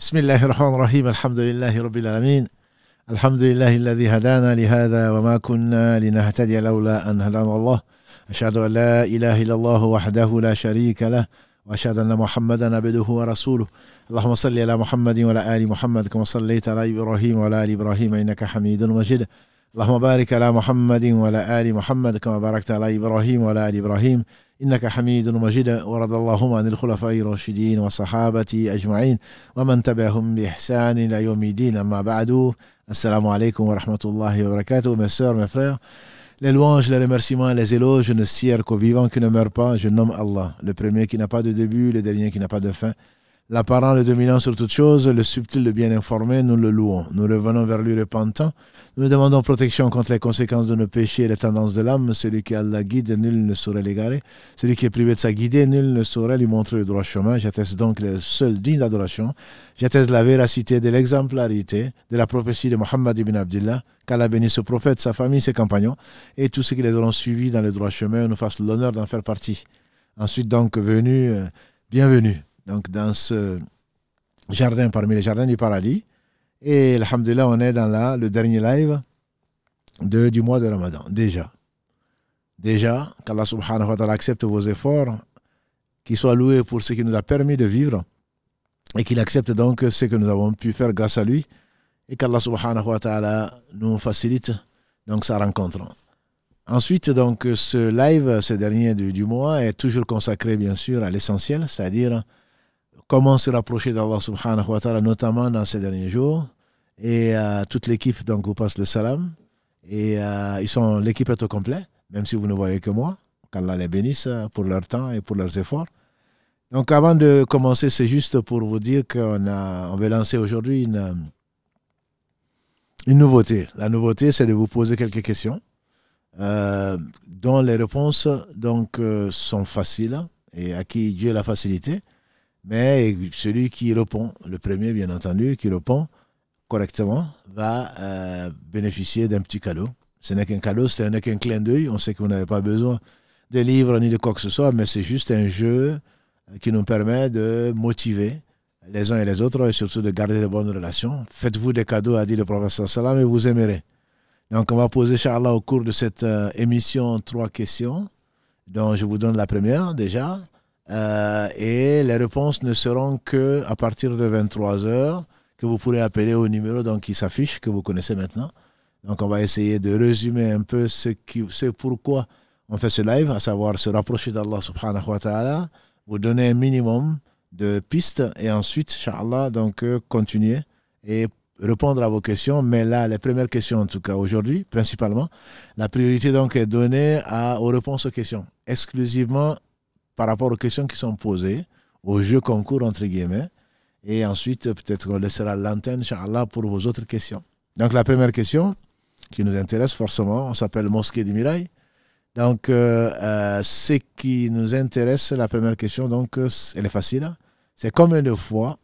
بسم الله الرحمن الرحيم الحمد لله رب العالمين الحمد لله الذي هدانا لهذا وما كنا لنهتدي لولا أن هدانا الله أشهد أن لا إله إلا الله وحده لا شريك له وأشهد أن محمدا عبده ورسوله اللهم صل على محمد وعلى آل محمد كما صليت على إبراهيم وعلى آل إبراهيم إنك حميد مجيد اللهم بارك على محمد وعلى آل محمد كما باركت على إبراهيم وعلى آل إبراهيم إنك حميد مجيد ورضى اللهم عن الخلفاء الراشدين والصحابة أجمعين ومن تبعهم بإحسان إلى يوم الدين أما بعد السلام عليكم ورحمة الله وبركاته. Mes sœurs, mes frères, les louanges, les remerciements, les éloges, je ne sers qu'au vivant qui ne meurt pas, je nomme Allah, le premier qui n'a pas de début, le dernier qui n'a pas de fin, l'apparent, le dominant sur toutes choses, le subtil, le bien informé, nous le louons. Nous revenons vers lui repentant. Nous demandons protection contre les conséquences de nos péchés et les tendances de l'âme. Celui qui Allah guide, nul ne saurait l'égarer. Celui qui est privé de sa guidée, nul ne saurait lui montrer le droit chemin. J'atteste donc le seul digne d'adoration. J'atteste la véracité de l'exemplarité de la prophétie de Mohammed ibn Abdillah. Qu'Allah bénisse ce prophète, sa famille, ses compagnons et tous ceux qui les auront suivis dans le droit chemin. Nous fasse l'honneur d'en faire partie. Ensuite donc, bienvenue. Donc dans ce jardin parmi les jardins du paradis. Et alhamdoulilah, on est dans le dernier live du mois de Ramadan. Déjà, qu'Allah subhanahu wa ta'ala accepte vos efforts, qu'il soit loué pour ce qui nous a permis de vivre et qu'il accepte donc ce que nous avons pu faire grâce à lui et qu'Allah subhanahu wa ta'ala nous facilite donc sa rencontre. Ensuite, donc, ce live, ce dernier du mois, est toujours consacré bien sûr à l'essentiel, c'est-à-dire comment se rapprocher d'Allah subhanahu wa ta'ala, notamment dans ces derniers jours. Et toute l'équipe donc, vous passe le salam. Et l'équipe est au complet, même si vous ne voyez que moi. Qu'Allah les bénisse pour leur temps et pour leurs efforts. Donc avant de commencer, c'est juste pour vous dire on va lancer aujourd'hui une nouveauté. La nouveauté, c'est de vous poser quelques questions dont les réponses donc, sont faciles et à qui Dieu la facilité. Mais celui qui répond, le premier bien entendu, qui répond correctement, va bénéficier d'un petit cadeau. Ce n'est qu'un cadeau, ce n'est qu'un clin d'œil. On sait que vous n'avez pas besoin de livres ni de quoi que ce soit, mais c'est juste un jeu qui nous permet de motiver les uns et les autres et surtout de garder de bonnes relations. Faites-vous des cadeaux, a dit le prophète sallam, et vous aimerez. Donc on va poser, Inch'Allah, au cours de cette émission, 3 questions, dont je vous donne la première déjà. Et les réponses ne seront qu'à partir de 23h, que vous pourrez appeler au numéro donc, qui s'affiche, que vous connaissez maintenant. Donc on va essayer de résumer un peu ce pourquoi on fait ce live, à savoir se rapprocher d'Allah subhanahu wa ta'ala, vous donner un minimum de pistes et ensuite, Inch'Allah, donc continuer et répondre à vos questions. Mais là, les premières questions, en tout cas aujourd'hui, principalement, la priorité donc est donnée aux réponses aux questions, exclusivement par rapport aux questions qui sont posées, au jeu concours entre guillemets, et ensuite peut-être qu'on laissera l'antenne, Inch'Allah, pour vos autres questions. Donc la première question qui nous intéresse forcément, on s'appelle Mosquée du Mirail. Donc ce qui nous intéresse, la première question, donc elle est facile, c'est combien de fois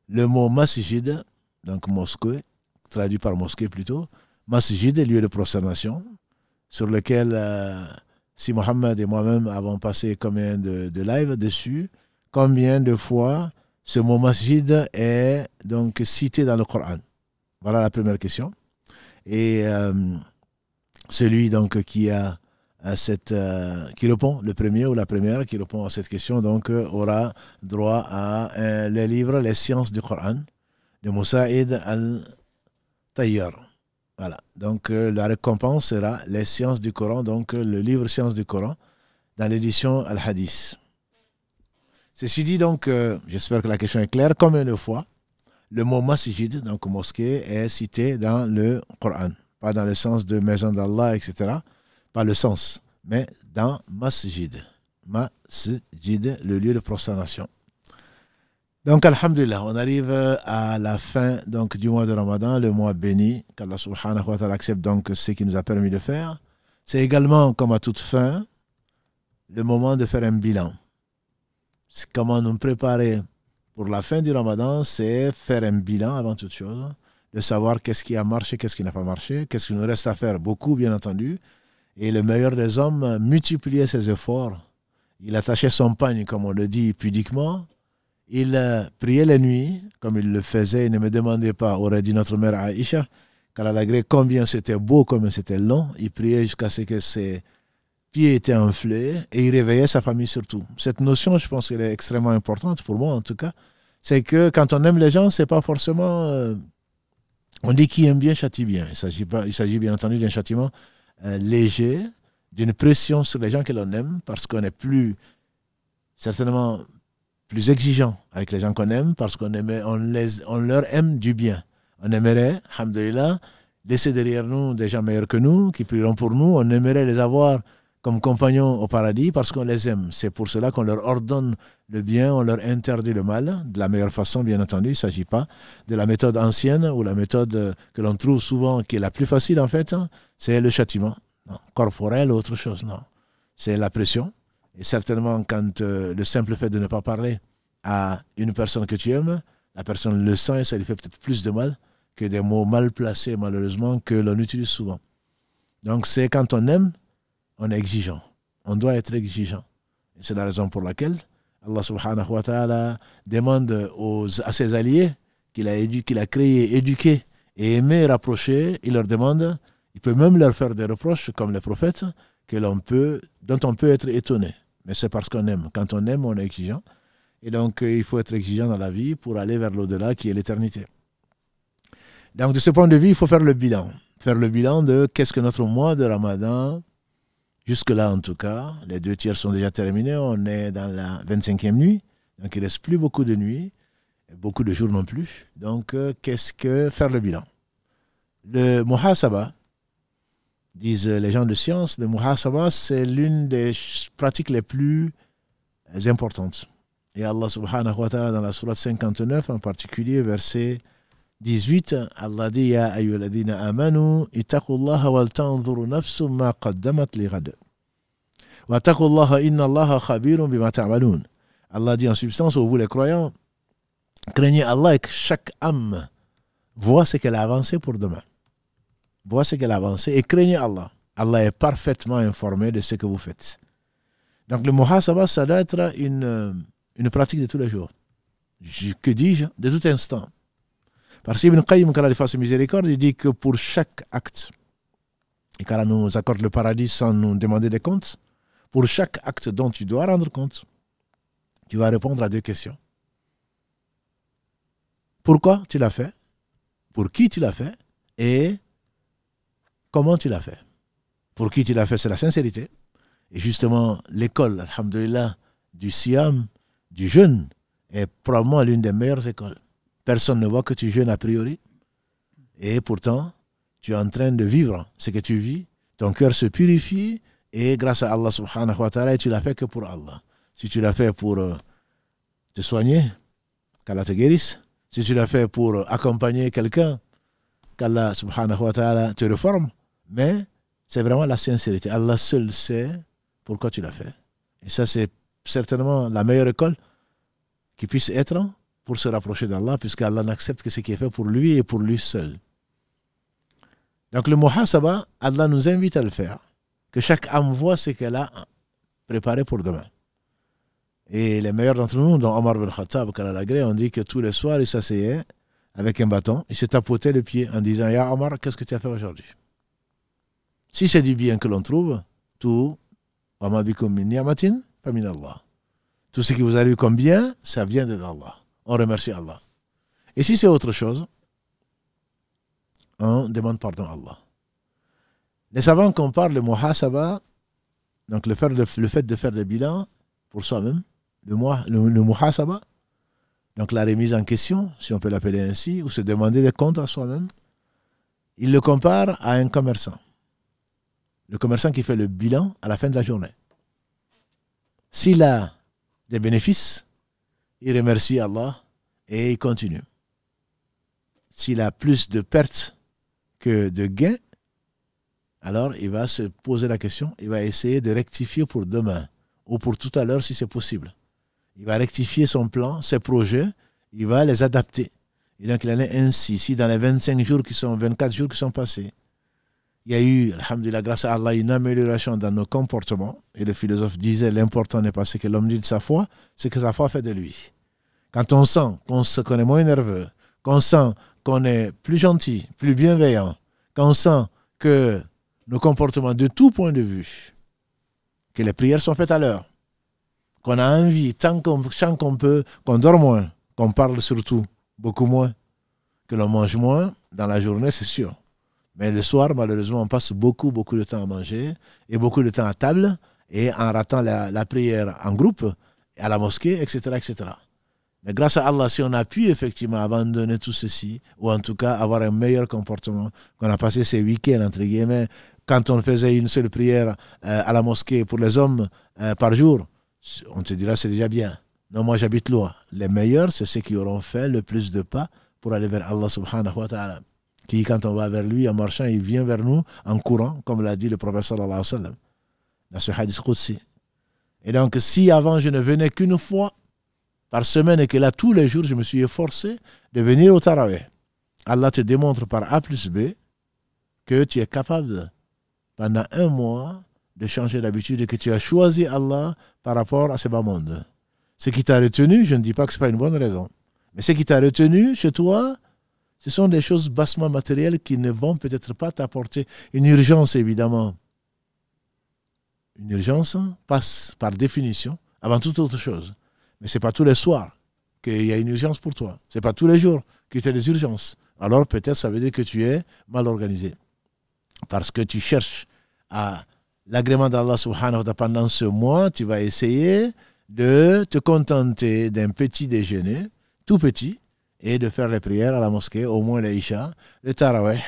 le mot masjid, donc mosquée, traduit par mosquée plutôt, masjid, lieu de prosternation, sur lequel si Mohamed et moi-même avons passé combien de lives dessus, combien de fois ce mot masjid est donc cité dans le Coran? Voilà la première question. Et celui donc qui répond, le premier ou la première qui répond à cette question, donc aura droit à les livres Les Sciences du Coran de Moussaïd Al-Tayyar. Voilà, donc la récompense sera Les Sciences du Coran, donc le livre Sciences du Coran, dans l'édition Al-Hadith. Ceci dit, donc, j'espère que la question est claire. Combien de fois le mot masjid, donc mosquée, est cité dans le Coran? Pas dans le sens de maison d'Allah, etc. Pas le sens, mais dans masjid. Masjid, le lieu de prosternation. Donc, alhamdulillah, on arrive à la fin donc, du mois de Ramadan, le mois béni, qu'Allah subhanahu wa ta'ala accepte donc ce qu'il nous a permis de faire. C'est également, comme à toute fin, le moment de faire un bilan. Comment nous préparer pour la fin du Ramadan, c'est faire un bilan avant toute chose, de savoir qu'est-ce qui a marché, qu'est-ce qui n'a pas marché, qu'est-ce qu'il nous reste à faire, beaucoup bien entendu. Et le meilleur des hommes multipliait ses efforts. Il attachait son pagne, comme on le dit pudiquement, Il priait les nuits comme il le faisait, il ne me demandait pas, aurait dit notre mère Aïcha, qu'elle a agré combien c'était beau, combien c'était long. Il priait jusqu'à ce que ses pieds étaient enflés et il réveillait sa famille surtout. Cette notion, je pense qu'elle est extrêmement importante, pour moi en tout cas, c'est que quand on aime les gens, c'est pas forcément... on dit qui aime bien châtie bien. Il s'agit bien entendu d'un châtiment léger, d'une pression sur les gens que l'on aime, parce qu'on est certainement plus exigeant avec les gens qu'on aime, parce on leur aime du bien. On aimerait, alhamdoulilah, laisser derrière nous des gens meilleurs que nous, qui prieront pour nous. On aimerait les avoir comme compagnons au paradis parce qu'on les aime. C'est pour cela qu'on leur ordonne le bien, on leur interdit le mal, de la meilleure façon, bien entendu. Il ne s'agit pas de la méthode ancienne ou la méthode que l'on trouve souvent, qui est la plus facile en fait, hein, c'est le châtiment. Non, corporel ou autre chose, non. C'est la pression. Et certainement, quand le simple fait de ne pas parler à une personne que tu aimes, la personne le sent et ça lui fait peut-être plus de mal que des mots mal placés, malheureusement, que l'on utilise souvent. Donc, c'est quand on aime, on est exigeant. On doit être exigeant. Et c'est la raison pour laquelle Allah subhanahu wa ta'ala demande à ses alliés qu'il a créé, éduqué et aimé rapprocher. Il leur demande, il peut même leur faire des reproches, comme les prophètes, dont on peut être étonné. Mais c'est parce qu'on aime. Quand on aime, on est exigeant. Et donc, il faut être exigeant dans la vie pour aller vers l'au-delà qui est l'éternité. Donc, de ce point de vue, il faut faire le bilan. Faire le bilan de qu'est-ce que notre mois de Ramadan, jusque-là en tout cas, les 2 tiers sont déjà terminés, on est dans la 25e nuit, donc il ne reste plus beaucoup de nuits, beaucoup de jours non plus. Donc, qu'est-ce que faire le bilan? Le muhasaba, disent les gens de science, le muhasaba, c'est l'une des pratiques les plus importantes. Et Allah subhanahu wa ta'ala, dans la sourate 59, en particulier, verset 18, Allah dit Ya ayyuhalladhina amanu ittaqullaha wal tanzuru nafsum ma qaddamat li ghad. Wa taqullaha inna Allaha khabirun bima ta'malun. Allah dit en substance, vous les croyants, craignez Allah et que chaque âme voit ce qu'elle a avancé pour demain. Voit ce qu'elle a avancé et craignez Allah. Allah est parfaitement informé de ce que vous faites. Donc le muhasaba, ça doit être une pratique de tous les jours. Que dis-je? De tout instant. Parce qu'Ibn Qayyim, qu'Allah lui fasse miséricorde, il dit que pour chaque acte, et qu'Allah nous accorde le paradis sans nous demander des comptes, pour chaque acte dont tu dois rendre compte, tu vas répondre à 2 questions. Pourquoi tu l'as fait? Pour qui tu l'as fait? Et comment tu l'as fait? Pour qui tu l'as fait, c'est la sincérité. Et justement, l'école, alhamdoulilah, du Siyam, du jeûne, est probablement l'une des meilleures écoles. Personne ne voit que tu jeûnes a priori. Et pourtant, tu es en train de vivre ce que tu vis. Ton cœur se purifie. Et grâce à Allah subhanahu wa ta'ala, tu l'as fait que pour Allah. Si tu l'as fait pour te soigner, qu'Allah te guérisse. Si tu l'as fait pour accompagner quelqu'un, qu'Allah subhanahu wa ta'ala te reforme. Mais c'est vraiment la sincérité. Allah seul sait pourquoi tu l'as fait. Et ça, c'est certainement la meilleure école qui puisse être pour se rapprocher d'Allah, puisqu'Allah n'accepte que ce qui est fait pour lui et pour lui seul. Donc le muhasaba, Allah nous invite à le faire. Que chaque âme voit ce qu'elle a préparé pour demain. Et les meilleurs d'entre nous, dont Omar bin Khattab, on dit que tous les soirs, il s'asseyait avec un bâton, il se tapotait le pied en disant « Ya Omar, qu'est-ce que tu as fait aujourd'hui ?» Si c'est du bien que l'on trouve, tout « Wa ma bikum min ni'matin fa min Allah » tout ce qui vous arrive comme bien, ça vient d'Allah. On remercie Allah. Et si c'est autre chose, on demande pardon à Allah. Les savants comparent le muhasaba, donc le fait de faire le bilan pour soi-même, le muhasaba, donc la remise en question, si on peut l'appeler ainsi, ou se demander des comptes à soi-même, il le compare à un commerçant. Le commerçant qui fait le bilan à la fin de la journée. S'il a des bénéfices, il remercie Allah et il continue. S'il a plus de pertes que de gains, alors il va se poser la question, il va essayer de rectifier pour demain ou pour tout à l'heure si c'est possible. Il va rectifier son plan, ses projets, il va les adapter. Et donc il en est ainsi. Si dans les 24 jours qui sont passés, il y a eu, alhamdulillah, grâce à Allah, une amélioration dans nos comportements. Et le philosophe disait, l'important n'est pas ce que l'homme dit de sa foi, c'est ce que sa foi fait de lui. Quand on sent qu'on est moins nerveux, qu'on sent qu'on est plus gentil, plus bienveillant, qu'on sent que nos comportements de tout point de vue, que les prières sont faites à l'heure, qu'on a envie, tant qu'on peut, qu'on dort moins, qu'on parle surtout beaucoup moins, que l'on mange moins dans la journée, c'est sûr. Mais le soir, malheureusement, on passe beaucoup de temps à manger et beaucoup de temps à table et en ratant la prière en groupe, à la mosquée, etc., etc. Mais grâce à Allah, si on a pu effectivement abandonner tout ceci, ou en tout cas avoir un meilleur comportement, qu'on a passé ces week-ends, entre guillemets, quand on faisait une seule prière à la mosquée pour les hommes par jour, on te dira c'est déjà bien. Non, moi j'habite loin. Les meilleurs, c'est ceux qui auront fait le plus de pas pour aller vers Allah subhanahu wa ta'ala. Qui, quand on va vers lui en marchant, il vient vers nous en courant, comme l'a dit le prophète sallallahu alayhi wa sallam, dans ce hadith qudsi. Et donc, si avant je ne venais qu'une fois par semaine et que là, tous les jours, je me suis efforcé de venir au Tarawih, Allah te démontre par A plus B que tu es capable, pendant un mois, de changer d'habitude et que tu as choisi Allah par rapport à ce bas monde. Ce qui t'a retenu, je ne dis pas que ce n'est pas une bonne raison, mais ce qui t'a retenu chez toi, ce sont des choses bassement matérielles qui ne vont peut-être pas t'apporter une urgence, évidemment. Une urgence passe par définition avant toute autre chose. Mais ce n'est pas tous les soirs qu'il y a une urgence pour toi. Ce n'est pas tous les jours que tu as des urgences. Alors peut-être ça veut dire que tu es mal organisé. Parce que tu cherches à l'agrément d'Allah subhanahu wa ta'ala pendant ce mois, tu vas essayer de te contenter d'un petit déjeuner, tout petit, et de faire les prières à la mosquée, au moins les Isha, le Tarawih.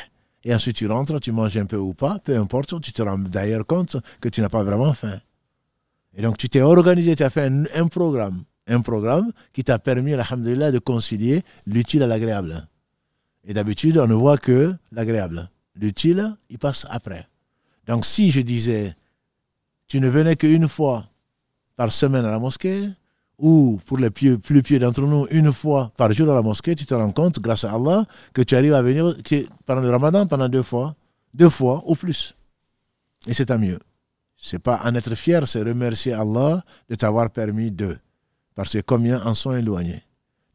Et ensuite tu rentres, tu manges un peu ou pas, peu importe, tu te rends d'ailleurs compte que tu n'as pas vraiment faim. Et donc tu t'es organisé, tu as fait un programme qui t'a permis, alhamdulillah, de concilier l'utile à l'agréable. Et d'habitude, on ne voit que l'agréable. L'utile, il passe après. Donc si je disais, tu ne venais qu'une fois par semaine à la mosquée, ou pour les plus pieux d'entre nous, une fois par jour à la mosquée, tu te rends compte, grâce à Allah, que tu arrives à venir pendant le Ramadan, pendant 2 fois ou plus. Et c'est tant mieux. C'est pas en être fier, c'est remercier Allah de t'avoir permis de. Parce que combien en sont éloignés.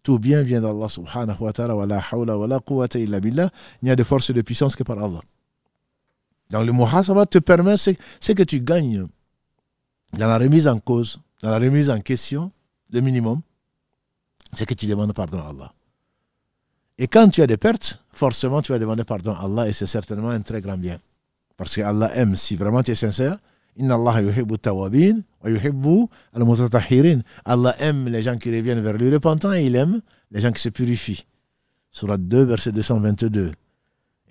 Tout bien vient d'Allah subhanahu wa ta'ala, wa la hawla wa la quwwata illa billah. Il n'y a de force et de puissance que par Allah. Donc le muhasaba te permet, c'est que tu gagnes dans la remise en cause, dans la remise en question, le minimum, c'est que tu demandes pardon à Allah. Et quand tu as des pertes, forcément tu vas demander pardon à Allah et c'est certainement un très grand bien. Parce que Allah aime, si vraiment tu es sincère, Inna Allah yuhibbu tawabin wa yuhibbu al-mutatahhirin. Allah aime les gens qui reviennent vers lui repentants et il aime les gens qui se purifient. Surat 2, verset 222.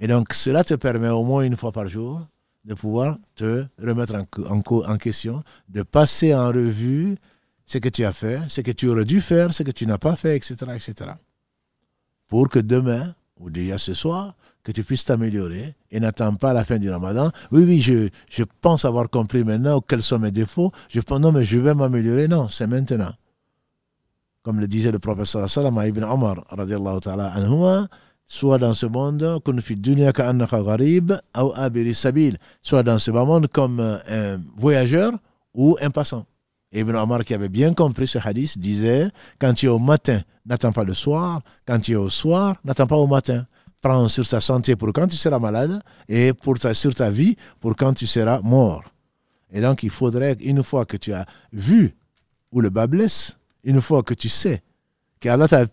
Et donc cela te permet au moins une fois par jour de pouvoir te remettre en question, de passer en revue ce que tu as fait, ce que tu aurais dû faire, ce que tu n'as pas fait, etc., etc. Pour que demain, ou déjà ce soir, que tu puisses t'améliorer et n'attends pas la fin du Ramadan. Oui, je pense avoir compris maintenant quels sont mes défauts. Je pense, non, mais je vais m'améliorer. Non, c'est maintenant. Comme le disait le prophète sallallahu alayhi wa sallam à Ibn Omar, radiallahu ta'ala anhuma, soit dans ce monde, soit dans ce monde comme un voyageur ou un passant. Et Ibn Omar, qui avait bien compris ce hadith, disait, quand tu es au matin, n'attends pas le soir. Quand tu es au soir, n'attends pas au matin. Prends sur ta santé pour quand tu seras malade et sur ta vie pour quand tu seras mort. Et donc, il faudrait, une fois que tu as vu où le bas blesse, une fois que tu sais qu'Allah t'a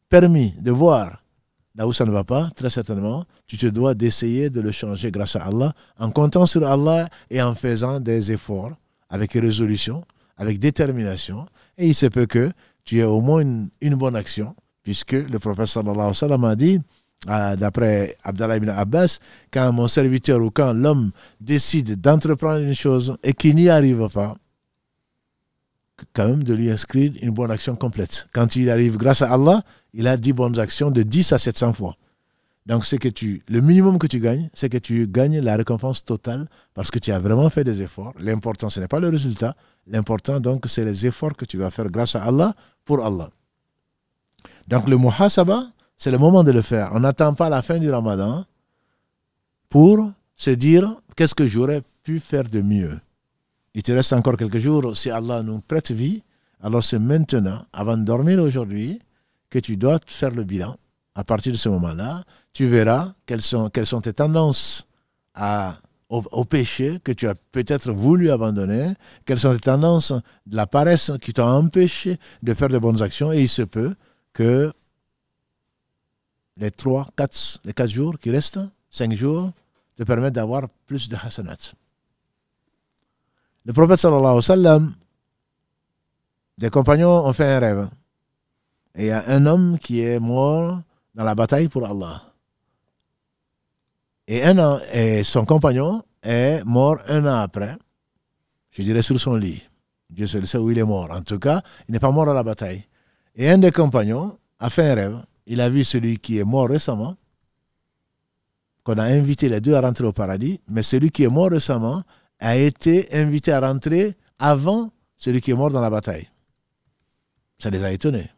permis de voir là où ça ne va pas, très certainement, tu te dois d'essayer de le changer grâce à Allah, en comptant sur Allah et en faisant des efforts avec résolution, avec détermination. Et il se peut que tu aies au moins une bonne action, puisque le prophète sallallahu alayhi wa sallam a dit, d'après Abdallah ibn Abbas, quand mon serviteur ou quand l'homme décide d'entreprendre une chose et qu'il n'y arrive pas, quand même de lui inscrire une bonne action complète. Quand il arrive grâce à Allah, il a 10 bonnes actions de 10 à 700 fois. Donc le minimum que tu gagnes, c'est que tu gagnes la récompense totale parce que tu as vraiment fait des efforts. L'important, ce n'est pas le résultat. L'important, donc, c'est les efforts que tu vas faire grâce à Allah pour Allah. Donc le muhasaba, c'est le moment de le faire. On n'attend pas la fin du Ramadan pour se dire qu'est-ce que j'aurais pu faire de mieux. Il te reste encore quelques jours, si Allah nous prête vie, alors c'est maintenant, avant de dormir aujourd'hui, que tu dois faire le bilan. À partir de ce moment-là, tu verras quelles sont tes tendances au péché que tu as peut-être voulu abandonner, quelles sont tes tendances de la paresse qui t'ont empêché de faire de bonnes actions, et il se peut que les 4 jours qui restent, 5 jours, te permettent d'avoir plus de hasanat. Le prophète sallallahu alayhi wa sallam, des compagnons ont fait un rêve. Et il y a un homme qui est mort dans la bataille pour Allah. Et son compagnon est mort 1 an après, je dirais sur son lit. Dieu seul sait où il est mort. En tout cas, il n'est pas mort dans la bataille. Et un des compagnons a fait un rêve. Il a vu celui qui est mort récemment, qu'on a invité les deux à rentrer au paradis, mais celui qui est mort récemment a été invité à rentrer avant celui qui est mort dans la bataille. Ça les a étonnés.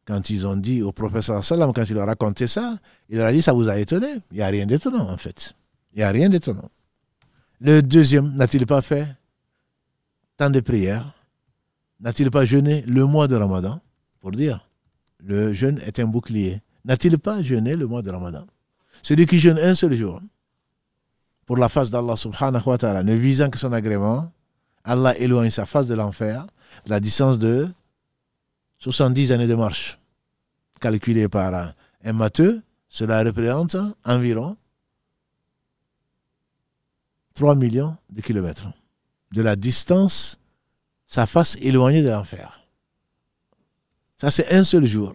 Quand ils ont dit au professeur sallam, quand il leur a raconté ça, il leur a dit, ça vous a étonné? Il n'y a rien d'étonnant en fait. Il n'y a rien d'étonnant. Le deuxième, n'a-t-il pas fait tant de prières? N'a-t-il pas jeûné le mois de Ramadan? Pour dire, le jeûne est un bouclier. N'a-t-il pas jeûné le mois de Ramadan? Celui qui jeûne un seul jour, pour la face d'Allah subhanahu wa ta'ala, ne visant que son agrément, Allah éloigne sa face de l'enfer, la distance de 70 années de marche. Calculé par un matheux, cela représente environ 3 millions de kilomètres. De la distance, sa face éloignée de l'enfer. Ça, c'est un seul jour.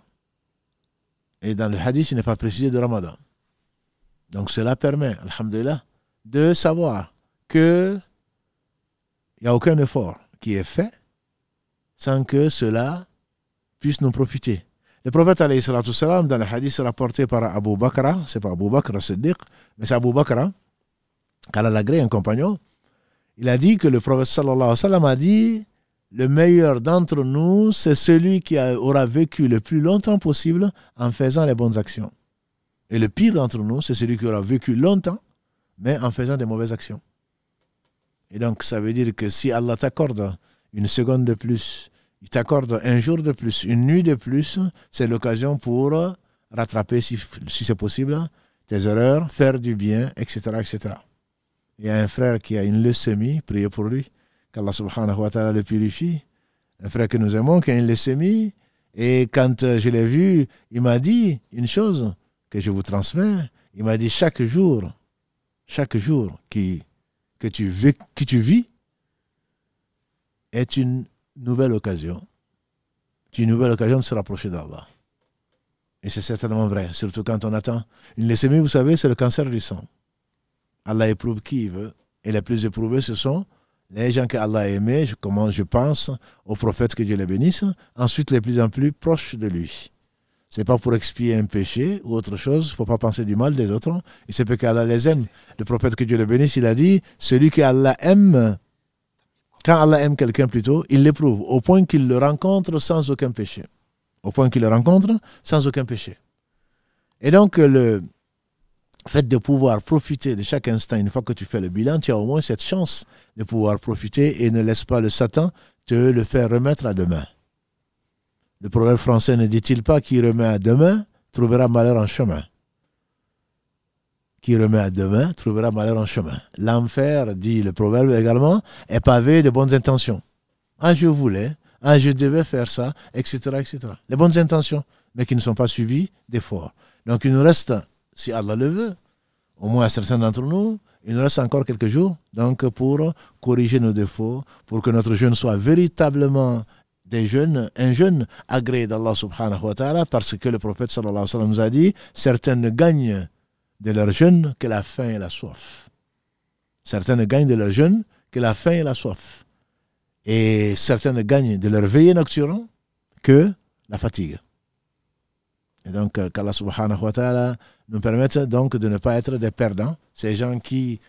Et dans le hadith, il n'est pas précisé de Ramadan. Donc cela permet, alhamdulillah, de savoir qu'il n'y a aucun effort qui est fait sans que cela puisse nous profiter. Le prophète, alayhi salatu salam, dans le hadith rapporté par Abu Bakr, c'est pas Abu Bakr Siddiq, mais c'est Abu Bakr, Kalalagré, un compagnon, il a dit que le prophète sallallahu alayhi wa sallam a dit: le meilleur d'entre nous, c'est celui qui aura vécu le plus longtemps possible en faisant les bonnes actions. Et le pire d'entre nous, c'est celui qui aura vécu longtemps, mais en faisant des mauvaises actions. Et donc, ça veut dire que si Allah t'accorde une seconde de plus, il t'accorde un jour de plus, une nuit de plus, c'est l'occasion pour rattraper, si c'est possible, tes erreurs, faire du bien, etc., etc. Il y a un frère qui a une leucémie, priez pour lui, qu'Allah subhanahu wa ta'ala le purifie. Un frère que nous aimons qui a une leucémie. Et quand je l'ai vu, il m'a dit une chose que je vous transmets. Il m'a dit chaque jour que tu vis est une nouvelle occasion. C'est une nouvelle occasion de se rapprocher d'Allah. Et c'est certainement vrai, surtout quand on attend. Une leucémie, vous savez, c'est le cancer du sang. Allah éprouve qui il veut. Et les plus éprouvés, ce sont les gens qu'Allah a aimés, comment je pense aux prophètes, que Dieu les bénisse. Ensuite, les plus en plus proches de lui. Ce n'est pas pour expier un péché ou autre chose. Il ne faut pas penser du mal des autres. Il se peut qu'Allah les aime. Le prophète, que Dieu les bénisse, il a dit, celui qu'Allah aime, quand Allah aime quelqu'un plutôt, il l'éprouve au point qu'il le rencontre sans aucun péché. Au point qu'il le rencontre sans aucun péché. Et donc, le fait de pouvoir profiter de chaque instant, une fois que tu fais le bilan, tu as au moins cette chance de pouvoir profiter et ne laisse pas le Satan te le faire remettre à demain. Le proverbe français ne dit-il pas: qui remet à demain trouvera malheur en chemin. Qui remet à demain trouvera malheur en chemin. L'enfer, dit le proverbe également, est pavé de bonnes intentions. Ah, je voulais, ah, je devais faire ça, etc., etc. Les bonnes intentions, mais qui ne sont pas suivies d'efforts. Donc il nous reste, si Allah le veut, au moins à certains d'entre nous, il nous reste encore quelques jours donc pour corriger nos défauts, pour que notre jeûne soit véritablement un jeûne agréé d'Allah subhanahu wa ta'ala, parce que le prophète sallallahu alayhi wa sallam nous a dit: certains ne gagnent de leur jeûne que la faim et la soif. Certains ne gagnent de leur jeûne que la faim et la soif. Et certains ne gagnent de leur veillée nocturne que la fatigue. Et donc, qu'Allah subhanahu wa ta'ala nous permette donc de ne pas être des perdants. Ces gens qui,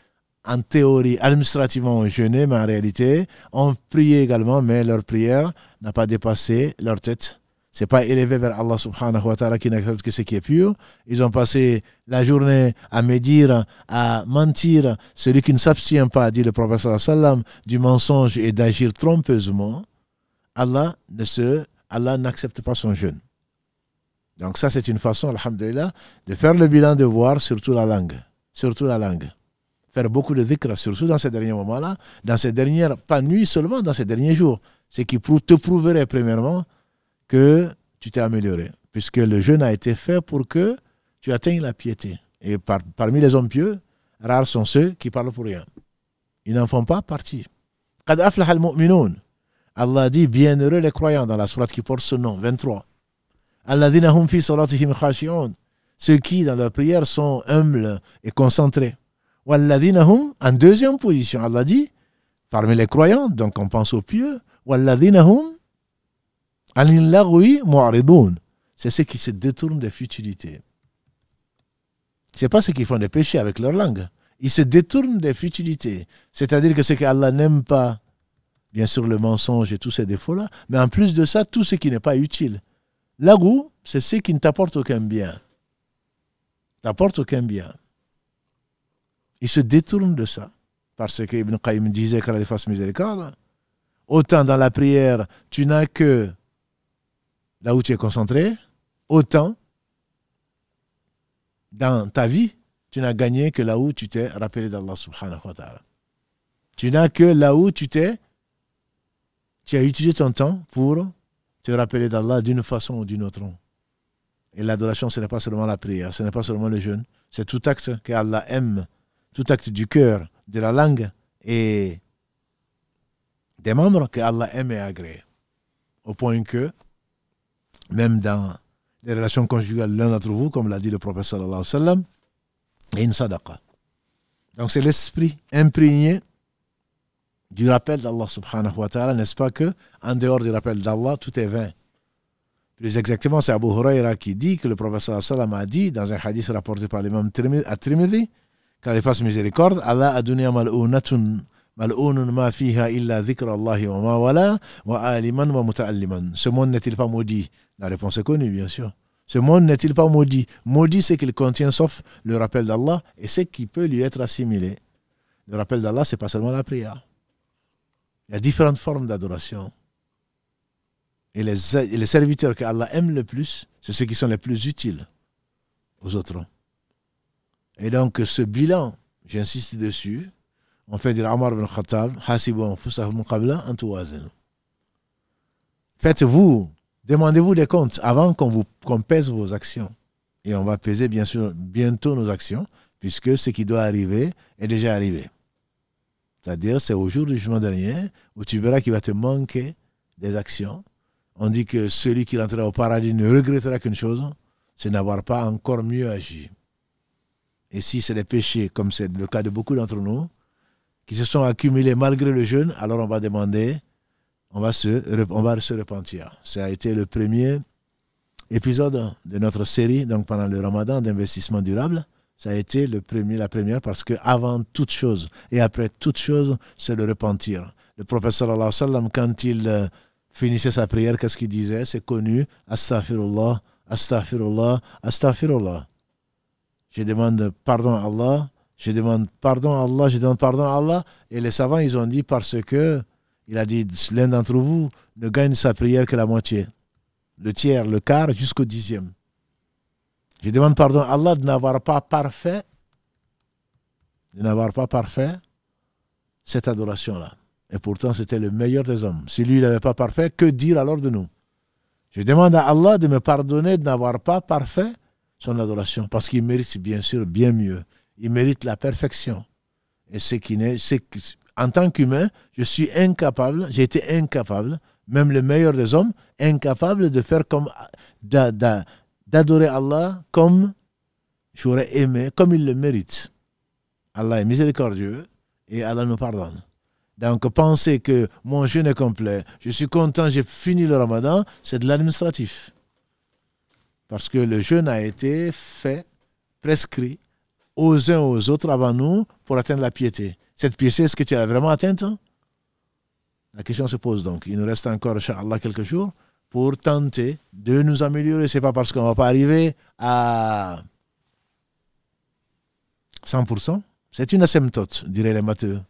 en théorie, administrativement ont jeûné, mais en réalité, ont prié également, mais leur prière n'a pas dépassé leur tête. Ce n'est pas élevé vers Allah subhanahu wa ta'ala qui n'accepte que ce qui est pur. Ils ont passé la journée à médire, à mentir. Celui qui ne s'abstient pas, dit le prophète sallallahu alayhi wa sallam, du mensonge et d'agir trompeusement, Allah n'accepte pas son jeûne. Donc ça, c'est une façon, alhamdulillah, de faire le bilan, de voir surtout la langue. Surtout la langue. Faire beaucoup de dhikr, surtout dans ces derniers moments-là, dans ces dernières, pas nuits seulement, dans ces derniers jours. Ce qui te prouverait premièrement que tu t'es amélioré. Puisque le jeûne a été fait pour que tu atteignes la piété. Et parmi les hommes pieux, rares sont ceux qui parlent pour rien. Ils n'en font pas partie. Qad aflaha al-mu'minun. Allah dit bienheureux les croyants dans la sourate qui porte ce nom, 23. Alladhina hum fi salatihim khashi'un. Ceux qui dans leur prière sont humbles et concentrés. Walladhina hum, en deuxième position, Allah dit, parmi les croyants, donc on pense aux pieux, walladhina hum anil lagwi mu'ridun. C'est ceux qui se détournent des futilités. Ce n'est pas ceux qui font des péchés avec leur langue. Ils se détournent des futilités. C'est-à-dire que ce qu'Allah n'aime pas, bien sûr le mensonge et tous ces défauts-là, mais en plus de ça, tout ce qui n'est pas utile. Lagou, c'est ce qui ne t'apporte aucun bien. T'apporte aucun bien. Ils se détournent de ça. Parce que Ibn Qayyim disait qu'Allah fasse miséricorde. Autant dans la prière, tu n'as que là où tu es concentré, autant dans ta vie, tu n'as gagné que là où tu t'es rappelé d'Allah subhanahu wa ta'ala. Tu n'as que là où tu as utilisé ton temps pour te rappeler d'Allah d'une façon ou d'une autre. Et l'adoration, ce n'est pas seulement la prière, ce n'est pas seulement le jeûne, c'est tout acte qu'Allah aime, tout acte du cœur, de la langue et des membres qu'Allah aime et agrée. Au point que, même dans les relations conjugales l'un d'entre vous, comme l'a dit le prophète sallallahu alayhi wa sallam, et une sadaqa. Donc c'est l'esprit imprégné du rappel d'Allah subhanahu wa ta'ala, n'est-ce pas que en dehors du rappel d'Allah, tout est vain. Plus exactement, c'est Abu Huraira qui dit que le prophète sallallahu alayhi wa sallam a dit, dans un hadith rapporté par l'imam at-Tirmidhi, qu'Allah fasse miséricorde, Allah a donné mal'ounatun ma fiha illa dhikra Allahi wa ma wala wa aliman wa muta'alliman. Ce monde n'est-il pas maudit? La réponse est connue, bien sûr. Ce monde n'est-il pas maudit? Maudit, c'est qu'il contient sauf le rappel d'Allah et ce qui peut lui être assimilé. Le rappel d'Allah, ce n'est pas seulement la prière. Il y a différentes formes d'adoration. Et les serviteurs que Allah aime le plus, c'est ceux qui sont les plus utiles aux autres. Et donc, ce bilan, j'insiste dessus, on fait dire Omar ibn Khattab, Hasibu anfusakum qabla an tuwazinu. Faites-vous, demandez-vous des comptes avant qu'on pèse vos actions. Et on va peser bien sûr bientôt nos actions, puisque ce qui doit arriver est déjà arrivé. C'est-à-dire, c'est au jour du jugement dernier où tu verras qu'il va te manquer des actions. On dit que celui qui rentrera au paradis ne regrettera qu'une chose, c'est n'avoir pas encore mieux agi. Et si c'est des péchés, comme c'est le cas de beaucoup d'entre nous, qui se sont accumulés malgré le jeûne, alors on va demander, on va se repentir. Ça a été le premier épisode de notre série, donc pendant le Ramadan d'investissement durable. Ça a été la première parce que avant toute chose et après toute chose, c'est le repentir. Le prophète sallallahu alayhi wa sallam, quand il finissait sa prière, qu'est-ce qu'il disait? C'est connu, astaghfirullah, astaghfirullah, astaghfirullah. Je demande pardon à Allah, je demande pardon à Allah, je demande pardon à Allah. Et les savants, ils ont dit parce que, il a dit, l'un d'entre vous ne gagne sa prière que la moitié. Le tiers, le quart, jusqu'au 10e. Je demande pardon à Allah de n'avoir pas parfait cette adoration-là. Et pourtant, c'était le meilleur des hommes. Si lui, il n'avait pas parfait, que dire alors de nous? Je demande à Allah de me pardonner de n'avoir pas parfait son adoration, parce qu'il mérite bien sûr bien mieux. Il mérite la perfection. Et en tant qu'humain, je suis incapable, j'ai été incapable, même le meilleur des hommes, incapable de faire comme, d'adorer Allah comme j'aurais aimé, comme il le mérite. Allah est miséricordieux et Allah nous pardonne. Donc penser que mon jeûne est complet, je suis content, j'ai fini le Ramadan, c'est de l'administratif. Parce que le jeûne a été fait, prescrit, aux uns aux autres avant nous pour atteindre la piété. Cette piété, est-ce que tu l'as vraiment atteinte? La question se pose donc. Il nous reste encore, Inch'Allah, quelques jours pour tenter de nous améliorer. Ce n'est pas parce qu'on ne va pas arriver à 100%. C'est une asymptote, diraient les matheux.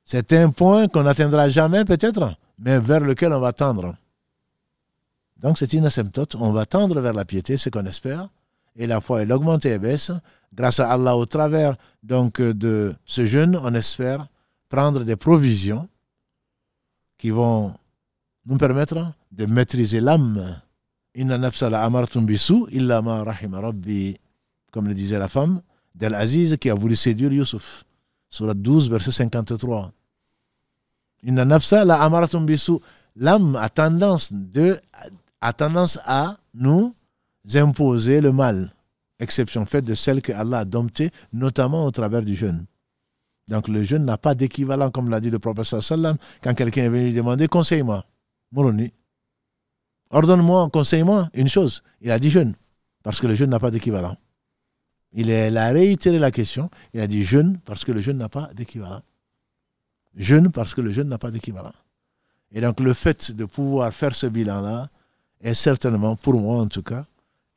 C'est un point qu'on n'atteindra jamais peut-être, mais vers lequel on va tendre. Donc c'est une asymptote, on va tendre vers la piété, ce qu'on espère, et la foi elle augmente et elle baisse. Grâce à Allah, au travers donc de ce jeûne, on espère prendre des provisions qui vont nous permettre de maîtriser l'âme. Inna nafsa la amartum bisu illa ma rahima rabbi, comme le disait la femme d'Al-Aziz qui a voulu séduire Youssouf. Surat 12, verset 53. Inna nafsa la amartum bisu. L'âme a tendance à nous imposer le mal, exception faite de celle que Allah a domptée, notamment au travers du jeûne. Donc le jeûne n'a pas d'équivalent, comme l'a dit le prophète sallam, quand quelqu'un est venu lui demander, conseille-moi, Moroni, ordonne-moi, conseille-moi une chose. Il a dit jeûne, parce que le jeûne n'a pas d'équivalent. Il a réitéré la question, il a dit jeûne, parce que le jeûne n'a pas d'équivalent. Jeûne, parce que le jeûne n'a pas d'équivalent. Et donc le fait de pouvoir faire ce bilan-là est certainement, pour moi en tout cas,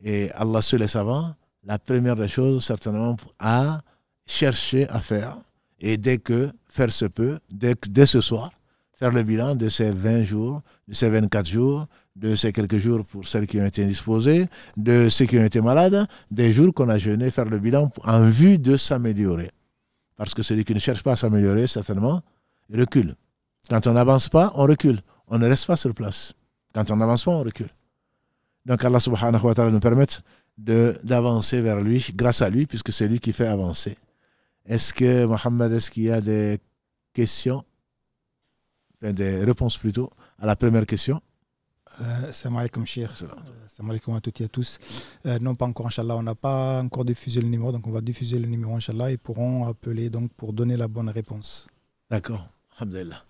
et Allah seul est savant, la première des choses certainement à chercher à faire. Et dès que faire se peut, dès ce soir, faire le bilan de ces 20 jours, de ces 24 jours, de ces quelques jours pour celles qui ont été indisposées, de ceux qui ont été malades, des jours qu'on a jeûné, faire le bilan en vue de s'améliorer. Parce que celui qui ne cherche pas à s'améliorer, certainement, il recule. Quand on n'avance pas, on recule. On ne reste pas sur place. Quand on n'avance pas, on recule. Donc Allah subhanahu wa ta'ala nous permette d'avancer vers lui, grâce à lui, puisque c'est lui qui fait avancer. Est-ce que, Mohamed, est-ce qu'il y a des questions, enfin, des réponses plutôt, à la première question? Salam alaikum, Cheikh. Salam alaikum à toutes et à tous. Non, pas encore, Inch'Allah. On n'a pas encore diffusé le numéro, donc on va diffuser le numéro, Inch'Allah. Ils pourront appeler donc, pour donner la bonne réponse. D'accord. Alhamdulillah.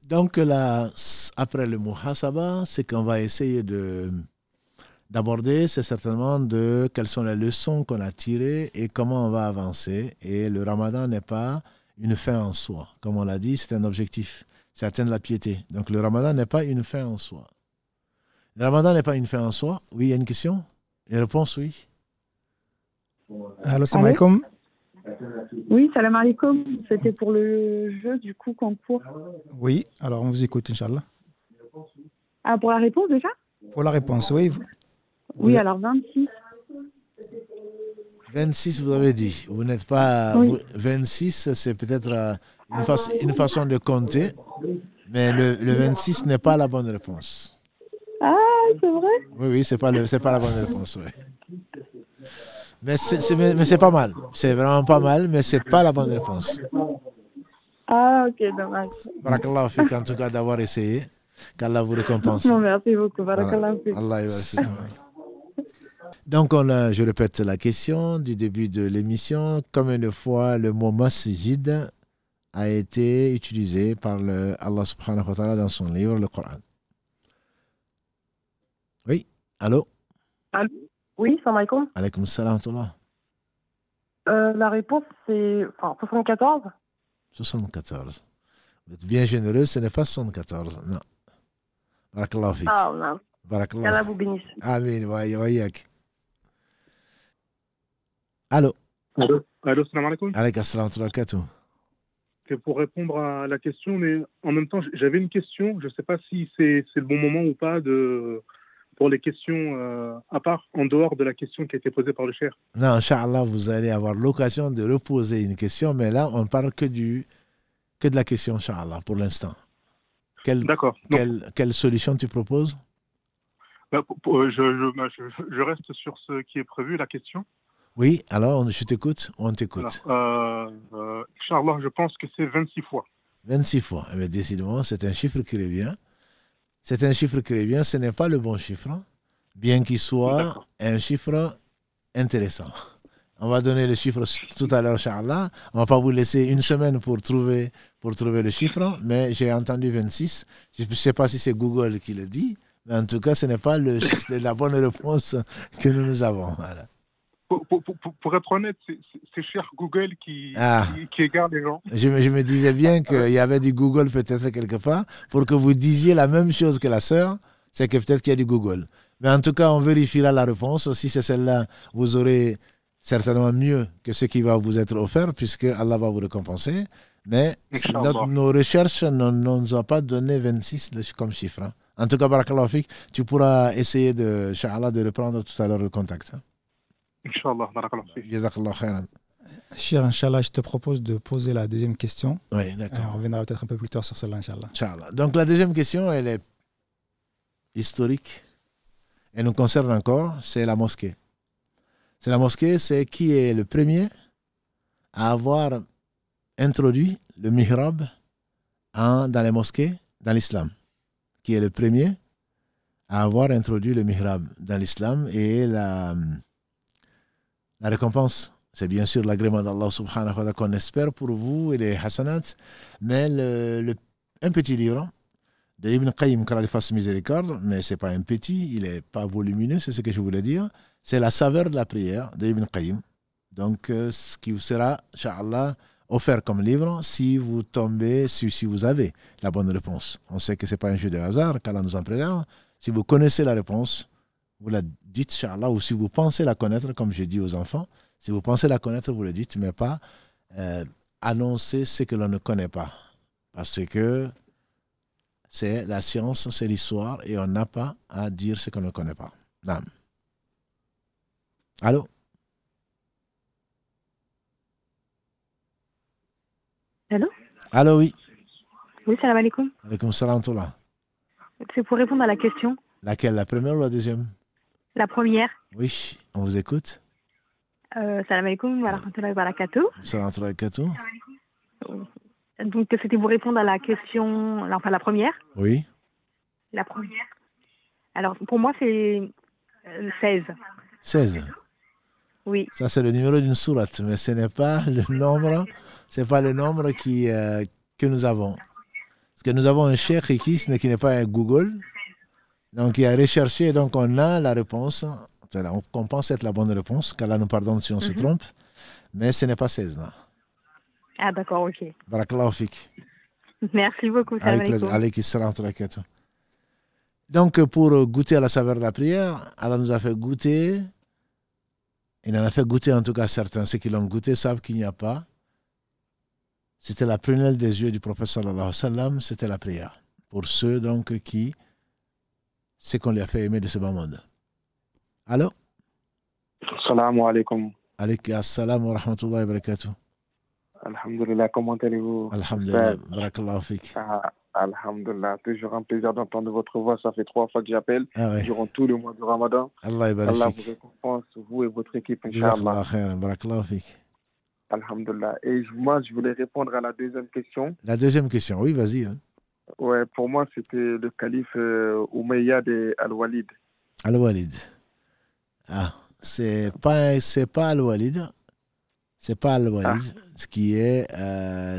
Donc là, après le muhasaba, c'est qu'on va essayer d'aborder, c'est certainement de quelles sont les leçons qu'on a tirées et comment on va avancer. Et le ramadan n'est pas une fin en soi. Comme on l'a dit, c'est un objectif. C'est atteindre la piété. Donc le ramadan n'est pas une fin en soi. Le ramadan n'est pas une fin en soi. Oui, il y a une question? Une réponse, oui. Allô, salam alaikum. Oui, salam alaikum. C'était pour le jeu du coup concours. Oui, alors on vous écoute, Inch'Allah. Ah, pour la réponse déjà? Pour la réponse, oui. Oui, alors 26. 26, vous avez dit. Vous n'êtes pas... Oui. 26, c'est peut-être une façon de compter, mais le 26 n'est pas la bonne réponse. Ah, c'est vrai? Oui, c'est pas la bonne réponse, oui. Mais c'est pas mal. C'est vraiment pas mal, mais c'est pas la bonne réponse. Ah, ok, dommage. Barakallahu fik, en tout cas, d'avoir essayé. Qu'Allah vous récompense. Non, merci beaucoup. Barakallahu fik. Allah fik. Donc, je répète la question du début de l'émission. Combien de fois le mot masjid a été utilisé par Allah subhanahu wa ta'ala dans son livre, le Coran? Oui, allô? Allô? Oui, salam alaikum. Alaykoum salam wa La réponse, c'est 74. 74. Vous êtes bien généreux, ce n'est pas 74. Non. Barakallahu fik. Ah, non. Barakallahu. Qu'Allah vous bénisse. Amin, wa yak. Allô? Allô, salam alaikum. Alaykoum salam wa barakatuh. C'est pour répondre à la question, mais en même temps, j'avais une question. Je ne sais pas si c'est le bon moment ou pas pour les questions à part, en dehors de la question qui a été posée par le cher. Non, Inch'Allah, vous allez avoir l'occasion de reposer une question, mais là, on ne parle que de la question, Inch'Allah, pour l'instant. D'accord. Quelle solution tu proposes? Je reste sur ce qui est prévu, la question. Oui, alors, je t'écoute, on t'écoute. Inch'Allah, je pense que c'est 26 fois. 26 fois. Eh bien, décidément, c'est un chiffre qui revient. C'est un chiffre qui revient, ce n'est pas le bon chiffre, bien qu'il soit un chiffre intéressant. On va donner le chiffre tout à l'heure, Inch'Allah. On ne va pas vous laisser une semaine pour trouver le chiffre, mais j'ai entendu 26. Je ne sais pas si c'est Google qui le dit, mais en tout cas, ce n'est pas la bonne réponse que nous avons. Voilà. Pour être honnête, c'est cher Google qui égare les gens. Je me disais bien qu'il y avait du Google peut-être quelque part pour que vous disiez la même chose que la sœur, c'est que peut-être qu'il y a du Google. Mais en tout cas, on vérifiera la réponse. Si c'est celle-là, vous aurez certainement mieux que ce qui va vous être offert puisque Allah va vous récompenser. Mais nos recherches ne nous ont pas donné 26 comme chiffre. Hein. En tout cas, barakallahu fik, tu pourras essayer de reprendre tout à l'heure le contact. Hein. Inch'Allah, barakallahu fik. Jazakallahu khairan. Cher, Inch'Allah, je te propose de poser la deuxième question. Oui, d'accord. On reviendra peut-être un peu plus tard sur celle-là, Inch'Allah. Inch'Allah. Donc, la deuxième question, elle est historique. Elle nous concerne encore, c'est la mosquée. C'est la mosquée, c'est qui est le premier à avoir introduit le mihrab dans les mosquées, dans l'islam. Qui est le premier à avoir introduit le mihrab dans l'islam et la récompense. C'est bien sûr l'agrément d'Allah subhanahu wa ta'ala qu'on espère pour vous et les hasanats, mais un petit livre de Ibn Qayyim, qu'Allah lui fasse miséricorde, mais ce n'est pas un petit, il n'est pas volumineux, c'est ce que je voulais dire. C'est la saveur de la prière de Ibn Qayyim. Donc, ce qui vous sera, Inch'Allah, offert comme livre si vous tombez, si vous avez la bonne réponse. On sait que ce n'est pas un jeu de hasard, qu'Allah nous en préserve. Si vous connaissez la réponse, vous la dites, Inch'Allah, ou si vous pensez la connaître, comme je dis aux enfants, si vous pensez la connaître, vous le dites, mais pas annoncer ce que l'on ne connaît pas. Parce que c'est la science, c'est l'histoire, et on n'a pas à dire ce qu'on ne connaît pas. Naam. Allô? Allô? Allô, oui. Oui, salam alaikum. Alaikum salam toula. C'est pour répondre à la question. Laquelle? La première ou la deuxième? La première. Oui, on vous écoute. Salam alaikum wa rahmatullahi wa barakatuh. Salam alaikum. Donc, c'était pour répondre à la question, enfin la première. Oui. La première. Alors, pour moi, c'est 16. 16. Oui. Ça, c'est le numéro d'une sourate, mais ce n'est pas le nombre, c'est pas le nombre que nous avons. Parce que nous avons un cheikh ici, qui n'est pas un Google, donc il a recherché, donc on a la réponse. On pense être la bonne réponse, qu'Allah nous pardonne si on se trompe, mais ce n'est pas 16, non. Ah, d'accord, ok. Barakallahu fik. Merci beaucoup. Avec plaisir. Alaykum salam wa barakatuh. Donc, pour goûter à la saveur de la prière, Allah nous a fait goûter, il en a fait goûter en tout cas certains. Ceux qui l'ont goûté savent qu'il n'y a pas. C'était la prunelle des yeux du prophète sallallahu alayhi wa sallam, c'était la prière. Pour ceux donc qui, c'est qu'on lui a fait aimer de ce bas monde. Allô? Salam alaikum. Alaykum assalam wa rahmatullahi wa barakatuh. Alhamdulillah, comment allez-vous? Alhamdulillah, barakallahu fik. Alhamdulillah, toujours un plaisir d'entendre votre voix. Ça fait 3 fois que j'appelle durant tout le mois du Ramadan. Allah vous récompense, vous et votre équipe, Inch'Allah. Barakallahu fik. Alhamdulillah. Et moi, je voulais répondre à la deuxième question. La deuxième question, oui, vas-y. Hein. Ouais, pour moi, c'était le calife Umayyad et Al-Walid. Al-Walid. Ah, c'est pas Al-Walid. C'est pas Al-Walid, ce qui est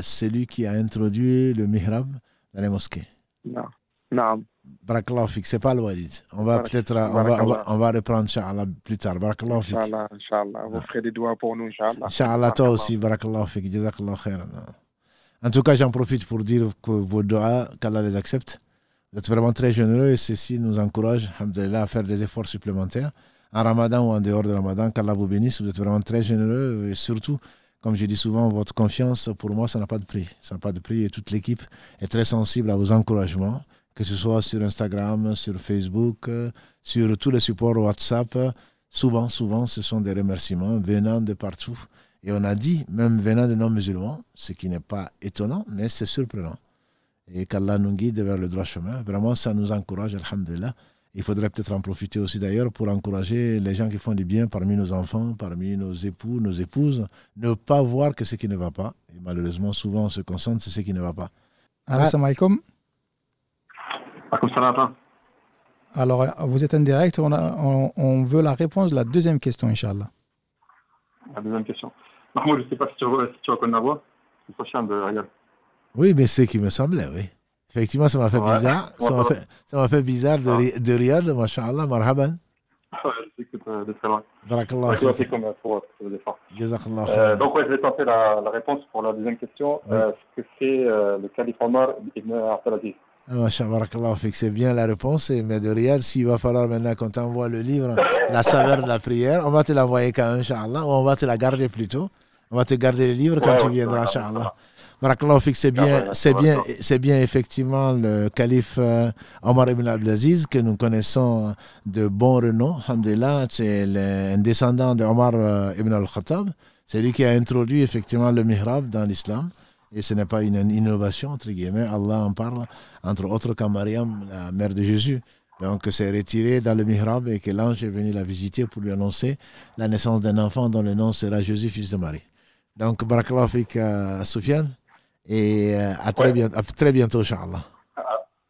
celui qui a introduit le mihrab dans les mosquées. Non. Non. Barakallahu fik, c'est pas Al-Walid. On va peut-être, on va reprendre, Inch'Allah, plus tard. Barakallahu fik. Inch'Allah. Vous ferez des doigts pour nous, Inch'Allah. Inch'Allah, toi aussi, barakallahu fik. Jazakallahu khairan. En tout cas, j'en profite pour dire que vos doigts, qu'Allah les accepte. Vous êtes vraiment très généreux et ceci nous encourage, alhamdoulilah, à faire des efforts supplémentaires. En Ramadan ou en dehors de Ramadan, qu'Allah vous bénisse, vous êtes vraiment très généreux et surtout, comme je dis souvent, votre confiance, pour moi, ça n'a pas de prix. Ça n'a pas de prix et toute l'équipe est très sensible à vos encouragements, que ce soit sur Instagram, sur Facebook, sur tous les supports WhatsApp. Souvent, ce sont des remerciements venant de partout. Et on a dit, même venant de non-musulmans, ce qui n'est pas étonnant, mais c'est surprenant. Et qu'Allah nous guide vers le droit chemin. Vraiment, ça nous encourage, alhamdulillah. Il faudrait peut-être en profiter aussi d'ailleurs pour encourager les gens qui font du bien parmi nos enfants, parmi nos époux, nos épouses, ne pas voir que ce qui ne va pas. Et malheureusement, souvent, on se concentre sur ce qui ne va pas. Assalamu alaikum. Alors, vous êtes en direct, on veut la réponse de la deuxième question, Inch'Allah. La deuxième question. Mahmoud, je ne sais pas si tu reconnais la voix. C'est Sofiane de Riyad. Oui, mais c'est ce qui me semblait, oui. Effectivement, ça m'a fait bizarre. Ça m'a fait bizarre de Riyad, masha'Allah, marhaban. J'écoute de très loin. Barakallah. Pour le défense. Jazakallah. Donc, je vais tenter la réponse pour la deuxième question. Ce que c'est le calife Omar ibn Abdelaziz. Barakallah, c'est bien la réponse. Mais de Riyad, s'il va falloir maintenant qu'on t'envoie le livre, La saveur de la prière, on va te l'envoyer quand même, Inch'Allah, ou on va te la garder plutôt. On va te garder le livre quand tu viendras, Inch'Allah. Barakallahu fik, c'est bien effectivement le calife Omar ibn Abdelaziz que nous connaissons de bon renom. Alhamdulillah, c'est un descendant de Omar ibn al-Khattab. C'est lui qui a introduit effectivement le mihrab dans l'islam. Et ce n'est pas une innovation, entre guillemets. Allah en parle, entre autres, quand Mariam, la mère de Jésus, donc s'est retirée dans le mihrab et que l'ange est venu la visiter pour lui annoncer la naissance d'un enfant dont le nom sera Jésus, fils de Marie. Donc, barakallahu fik, Soufiane. Et à très bientôt, Inch'Allah.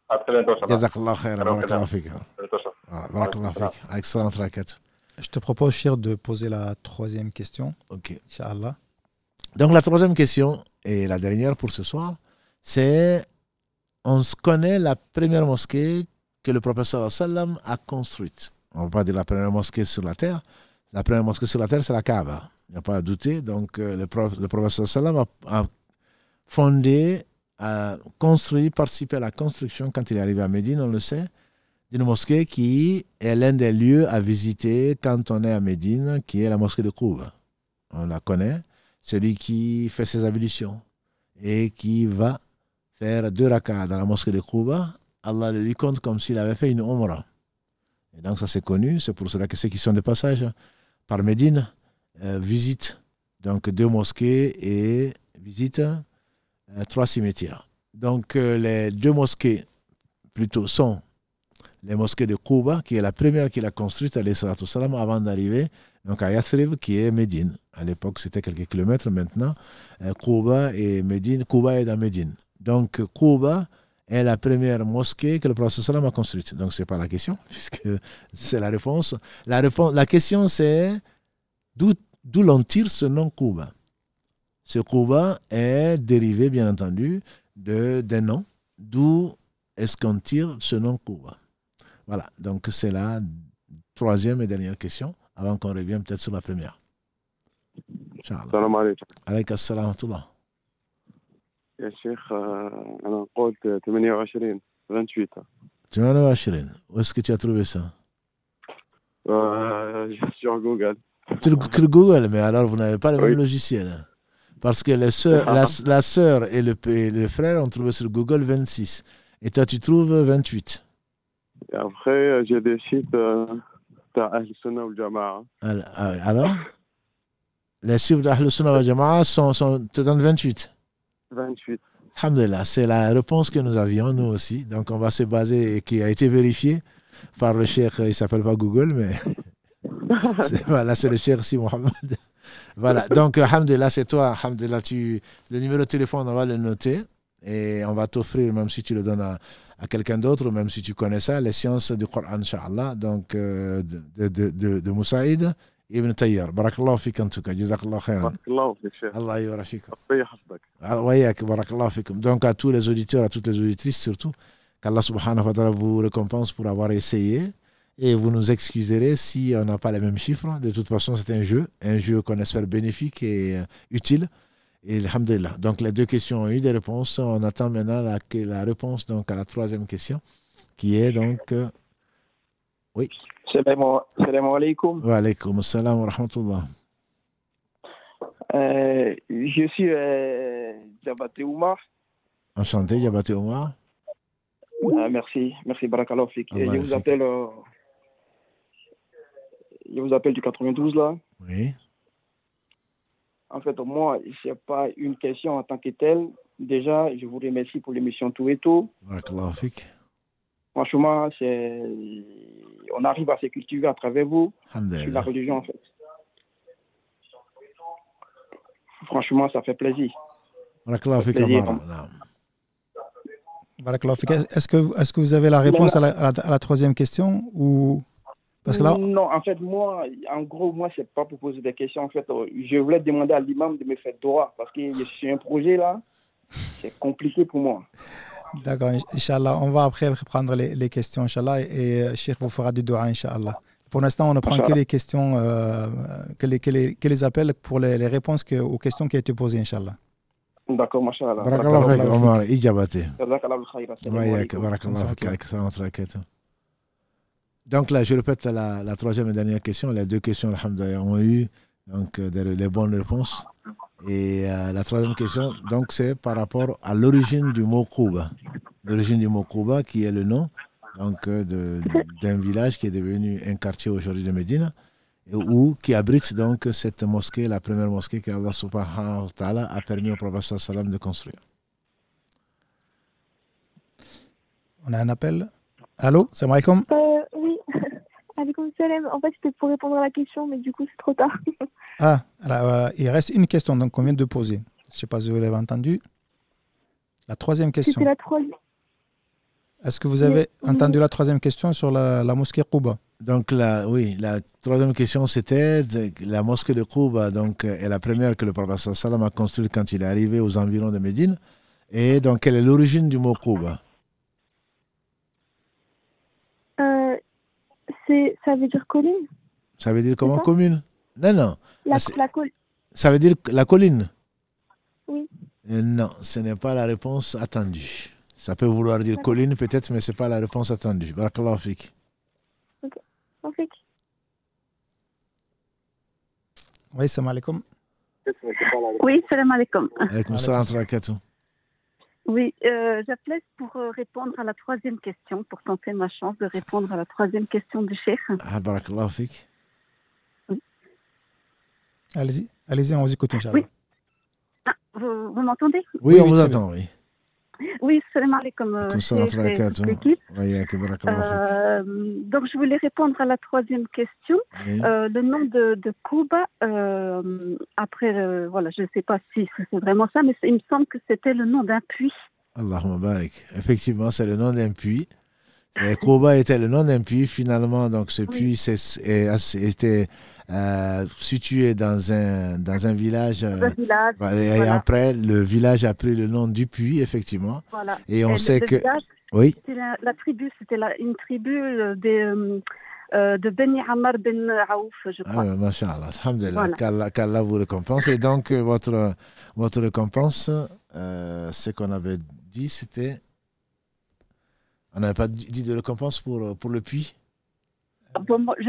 À très bientôt, Inch'Allah. Jazakallah khair, barakallahu fik. Barakallahu fik. Excellente raquette. Je te propose, Chir, de poser la troisième question. Ok. Inch'Allah. Donc, la troisième question, et la dernière pour ce soir, c'est on se connaît la première mosquée que le prophète sallallahu alayhi wa sallam a construite. On ne va pas dire la première mosquée sur la terre. La première mosquée sur la terre, c'est la Kaaba. Il n'y a pas à douter. Donc, le prophète sallallahu alayhi wa sallam a fondé, a construit, participé à la construction, quand il est arrivé à Médine, on le sait, d'une mosquée qui est l'un des lieux à visiter quand on est à Médine, qui est la mosquée de Kouba. On la connaît. Celui qui fait ses ablutions et qui va faire 2 rak'ahs dans la mosquée de Kouba, Allah le lui compte comme s'il avait fait une umrah. Et donc ça c'est connu, c'est pour cela que ceux qui sont de passage par Médine visitent donc 2 mosquées et visitent 3 cimetières. Donc les 2 mosquées plutôt sont les mosquées de Kouba, qui est la première qu'il a construite alayhi salatu wassalam, avant d'arriver donc à Yathrib, qui est Médine. À l'époque, c'était quelques kilomètres. Maintenant, Kouba et Médine. Kouba est dans Médine. Donc, Kouba est la première mosquée que le prophète sallam a construite. Donc, ce n'est pas la question, puisque c'est la réponse. La question, c'est d'où l'on tire ce nom Kouba. Ce Kouba est dérivé, bien entendu, d'un nom. D'où est-ce qu'on tire ce nom Kouba? Voilà. Donc, c'est la troisième et dernière question, avant qu'on revienne peut-être sur la première. السلام عليكم. عليك السلام ورحمة الله. يا شيخ أنا قلت 28 28. Où est-ce que tu as trouvé ça? sur Google. Sur Google, mais alors vous n'avez pas le même logiciel. Hein? Parce que la sœur et le frère ont trouvé sur Google 26. Et toi, tu trouves 28. Et après, j'ai des sites Ahl Sunnah wal Jama'a. Alors les chiffres d'Ahl Sunnah wal Jama'a te donnent 28. 28. Alhamdulillah, c'est la réponse que nous avions, nous aussi. Donc, on va se baser, et qui a été vérifiée par le cheikh, il ne s'appelle pas Google, mais voilà, c'est le cheikh Si Mohamed. Voilà, donc, alhamdulillah, c'est toi, alhamdulillah, le numéro de téléphone, on va le noter et on va t'offrir, même si tu le donnes à quelqu'un d'autre, même si tu connais ça, les sciences du Coran, Inch'Allah, donc de Moussaïd Ibn Tayyar. Barakallahu fik en tout cas. Jazakallahu khairan. Barakallahu fik, Cheikh. Allah yubarak fik. Allah yahfazak. Wayak, barakallahu fikum. Donc à tous les auditeurs, à toutes les auditrices surtout, qu'Allah subhanahu wa ta'ala vous récompense pour avoir essayé. Et vous nous excuserez si on n'a pas les mêmes chiffres. De toute façon, c'est un jeu qu'on espère bénéfique et utile. Et alhamdulillah. Donc les 2 questions ont eu des réponses. On attend maintenant la réponse donc, à la 3e question, qui est donc... oui. Salam alaikum. Wa alaikum assalam wa rahmatullah. Je suis Diabaté Oumar. Enchanté, Diabaté Oumar. Merci, barakallahu fik. Je vous appelle du 92 là. Oui. En fait, moi, ce n'est pas une question en tant que telle. Déjà, je vous remercie pour l'émission Tout et Tout. Barakallahu fik. Franchement, on arrive à se cultiver à travers vous sur la religion, en fait. Franchement, ça fait plaisir. Est-ce que vous avez la réponse à la 3e question ou... Parce que là... Non, en fait, moi, c'est pas pour poser des questions. En fait, je voulais demander à l'imam de me faire droit parce que je suis un projet là. C'est compliqué pour moi. D'accord, Inch'Allah. On va après prendre les questions, Inch'Allah, et Cheikh vous fera du dua, Inch'Allah. Pour l'instant, on ne prend que les questions, que les appels pour les réponses aux questions qui ont été posées, Inch'Allah. D'accord, Masha'Allah. Barakallahu fik, Omar, ijabati. Donc là, je répète la 3e et dernière question. Les 2 questions, alhamdoulilah, ont eu donc, les bonnes réponses. Et la troisième question, donc, c'est par rapport à l'origine du mot Kouba. L'origine du mot Kouba, qui est le nom donc, d'un village qui est devenu un quartier aujourd'hui de Médine, ou qui abrite donc cette mosquée, la première mosquée que Allah subhanahu wa ta'ala a permis au prophète sallam de construire. On a un appel. Allô, salam alaikum. Oui, alaikum salam. En fait, c'était pour répondre à la question, mais du coup, c'est trop tard. Ah, alors, il reste une question donc, qu'on vient de poser. Je ne sais pas si vous l'avez entendu. La troisième question. C'était la troisième. Est-ce que vous avez entendu la troisième question sur la mosquée Kouba? Donc, la troisième question, c'était la mosquée de Kouba, donc, est la première que le prophète sallam a construite quand il est arrivé aux environs de Médine. Et donc, quelle est l'origine du mot Kouba? Ça veut dire colline. Ça veut dire comment, commune? Non. Ça veut dire la colline? Oui. Non, ce n'est pas la réponse attendue. Ça peut vouloir dire colline peut-être, mais ce n'est pas la réponse attendue. Barakallahu fik. Ok. Oui, salam alaikum. Oui, salam alaikum. Alaikum salam wa barakatuh. Oui, j'appelais pour répondre à la troisième question, pour tenter ma chance de répondre à la troisième question du cheikh. Barakallahu fik. Oui. Allez-y, on vous écoute, Inch'Allah. Oui. Ah, vous m'entendez? Oui, on vous entend, oui. Oui, salam alaikum. Donc, je voulais répondre à la troisième question. Oui. Le nom de Kouba, après, voilà, je ne sais pas si c'est vraiment ça, mais il me semble que c'était le nom d'un puits. Allahumma barik. Effectivement, c'est le nom d'un puits. Kouba était le nom d'un puits. Finalement, donc, ce puits était situé dans un village. Et après, le village a pris le nom du puits, effectivement. Voilà. Et on sait que... Village, oui. La tribu, c'était une tribu de Beni Ammar ben Aouf, je crois. Ah, Masha'Allah, alhamdulillah, qu'Allah vous récompense. Et donc, votre récompense, ce qu'on avait dit, c'était... On n'avait pas dit de récompense pour le puits? Bon, moi, il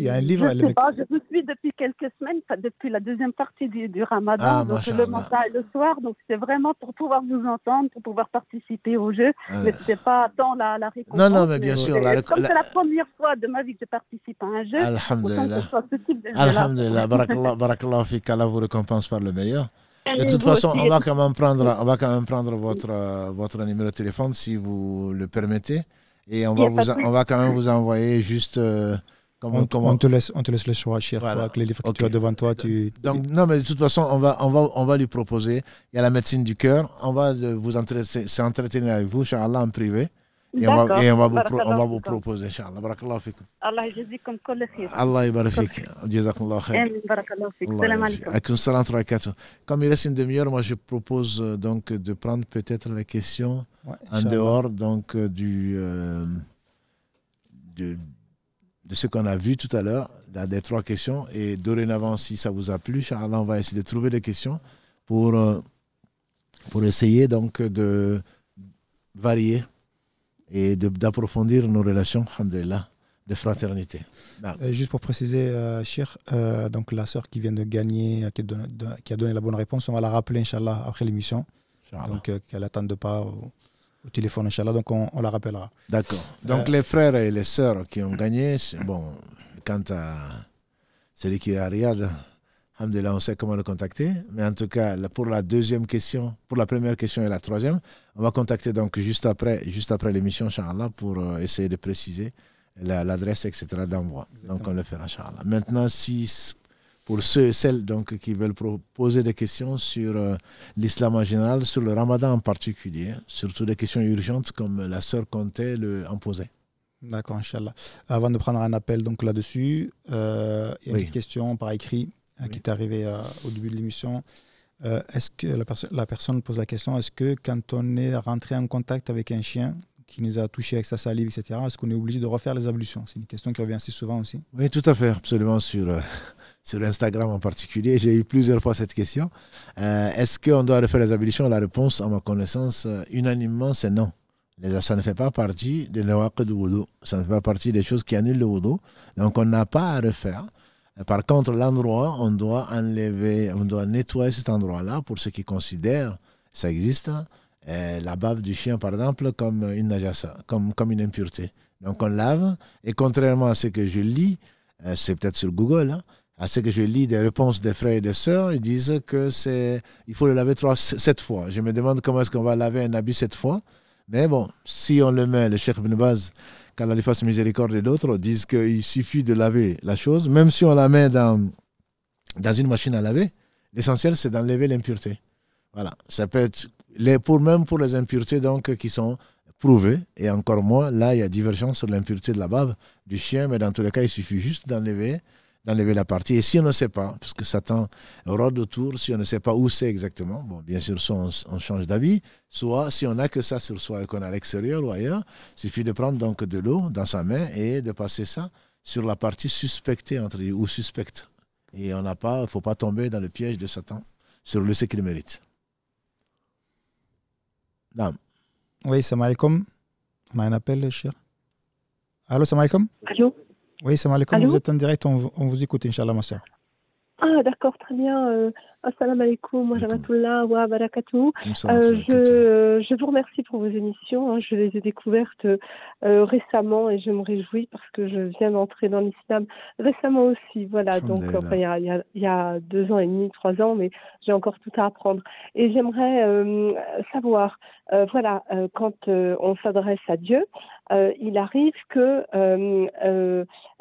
y a un livre. Je sais pas, je vous suis depuis quelques semaines, depuis la deuxième partie du Ramadan, donc le matin et le soir. Donc c'est vraiment pour pouvoir vous entendre, pour pouvoir participer au jeu. Mais ce n'est pas tant la récompense. Non, mais bien sûr. Comme c'est la première fois de ma vie que je participe à un jeu, alhamdulillah. Ce type de jeu Alhamdulillah, barakallah fik, qu'Allah vous récompense par le meilleur. De toute façon, on va quand même prendre votre numéro de téléphone si vous le permettez. Et on va quand même vous envoyer juste... On te laisse le choix, Cheikh. Voilà. Avec les livres que tu as devant toi. Donc, non, mais de toute façon, on va lui proposer. Il y a la médecine du cœur. On va s'entretenir avec vous, Inch'Allah, en privé. Et on va vous proposer, Inch'Allah. Barakallahu fikum. Allah yajizikum kull khayr. Allah yabarak fik. Jazakallahu khayr. Amin, barakallahu fik. Salam alaikum. Alaykoum salam wa barakatuh. Comme il reste une demi-heure, moi je propose donc de prendre peut-être les questions en dehors donc de ce qu'on a vu tout à l'heure, des trois questions. Et dorénavant, si ça vous a plu, Inch'Allah, on va essayer de trouver des questions pour essayer donc de varier et d'approfondir nos relations, alhamdulillah, de fraternité. Juste pour préciser, Cheikh, donc la sœur qui vient de gagner, qui a donné la bonne réponse, on va la rappeler, Inch'Allah, après l'émission. Donc qu'elle n'attende pas au téléphone, Inch'Allah, donc on la rappellera. D'accord. Donc les frères et les sœurs qui ont gagné, bon, quant à celui qui est à Riyad, alhamdulillah, on sait comment le contacter. Mais en tout cas, pour la deuxième question, pour la première question et la troisième, on va contacter donc juste après l'émission, Inch'Allah, pour essayer de préciser l'adresse, etc. d'envoi. Donc on le fera, Inch'Allah. Maintenant, pour ceux et celles donc, qui veulent poser des questions sur l'islam en général, sur le Ramadan en particulier, surtout des questions urgentes comme la sœur comptait en poser. D'accord, Inch'Allah. Avant de prendre un appel donc là-dessus, il y a une petite question par écrit qui est arrivée au début de l'émission. Est-ce que la personne pose la question, est-ce que quand on est rentré en contact avec un chien qui nous a touché avec sa salive, etc., est-ce qu'on est obligé de refaire les ablutions? C'est une question qui revient assez souvent aussi. Oui, tout à fait, absolument, sur Instagram en particulier. J'ai eu plusieurs fois cette question. Est-ce qu'on doit refaire les ablutions? La réponse, à ma connaissance, unanimement, c'est non. Ça ne fait pas partie de l'awaqid du wudu. Ça ne fait pas partie des choses qui annulent le wudu. Donc, on n'a pas à refaire. Par contre, l'endroit, on doit enlever, on doit nettoyer cet endroit-là pour ceux qui considèrent, ça existe, la bave du chien, par exemple, comme une najasa, comme une impureté. Donc, on lave, et contrairement à ce que je lis, c'est peut-être sur Google, hein, à ce que je lis des réponses des frères et des sœurs, ils disent que il faut le laver 7 fois. Je me demande comment est-ce qu'on va laver un habit 7 fois. Mais bon, si on le met, le Cheikh Ibn Baz, qu'Allah lui fasse miséricorde et d'autres, disent qu'il suffit de laver la chose, même si on la met dans une machine à laver, l'essentiel c'est d'enlever l'impureté. Voilà, ça peut être, même pour les impuretés donc, qui sont prouvées, et encore moins, là il y a divergence sur l'impureté de la bave du chien, mais dans tous les cas il suffit juste d'enlever la partie. Et si on ne sait pas, parce que Satan rôde autour, si on ne sait pas où c'est exactement, bon, bien sûr, soit on change d'avis, soit si on n'a que ça sur soi et qu'on est à l'extérieur ou ailleurs, il suffit de prendre donc de l'eau dans sa main et de passer ça sur la partie suspectée ou suspecte. Et il ne faut pas tomber dans le piège de Satan sur le ce qu'il mérite. Non. Oui, salam alaikum. On a un appel, cher. Allô, salam alaikum. Allô. Oui, salam alaikum, vous êtes en direct, on vous écoute, Inch'Allah, ma soeur. Ah, d'accord, très bien. Assalamu alaikum wa rahmatullah wa barakatuh. Je vous remercie pour vos émissions. Hein. Je les ai découvertes récemment et je me réjouis parce que je viens d'entrer dans l'islam récemment aussi. Voilà, donc enfin, il y a 2 ans et demi, 3 ans, mais j'ai encore tout à apprendre. Et j'aimerais savoir, quand on s'adresse à Dieu, il arrive que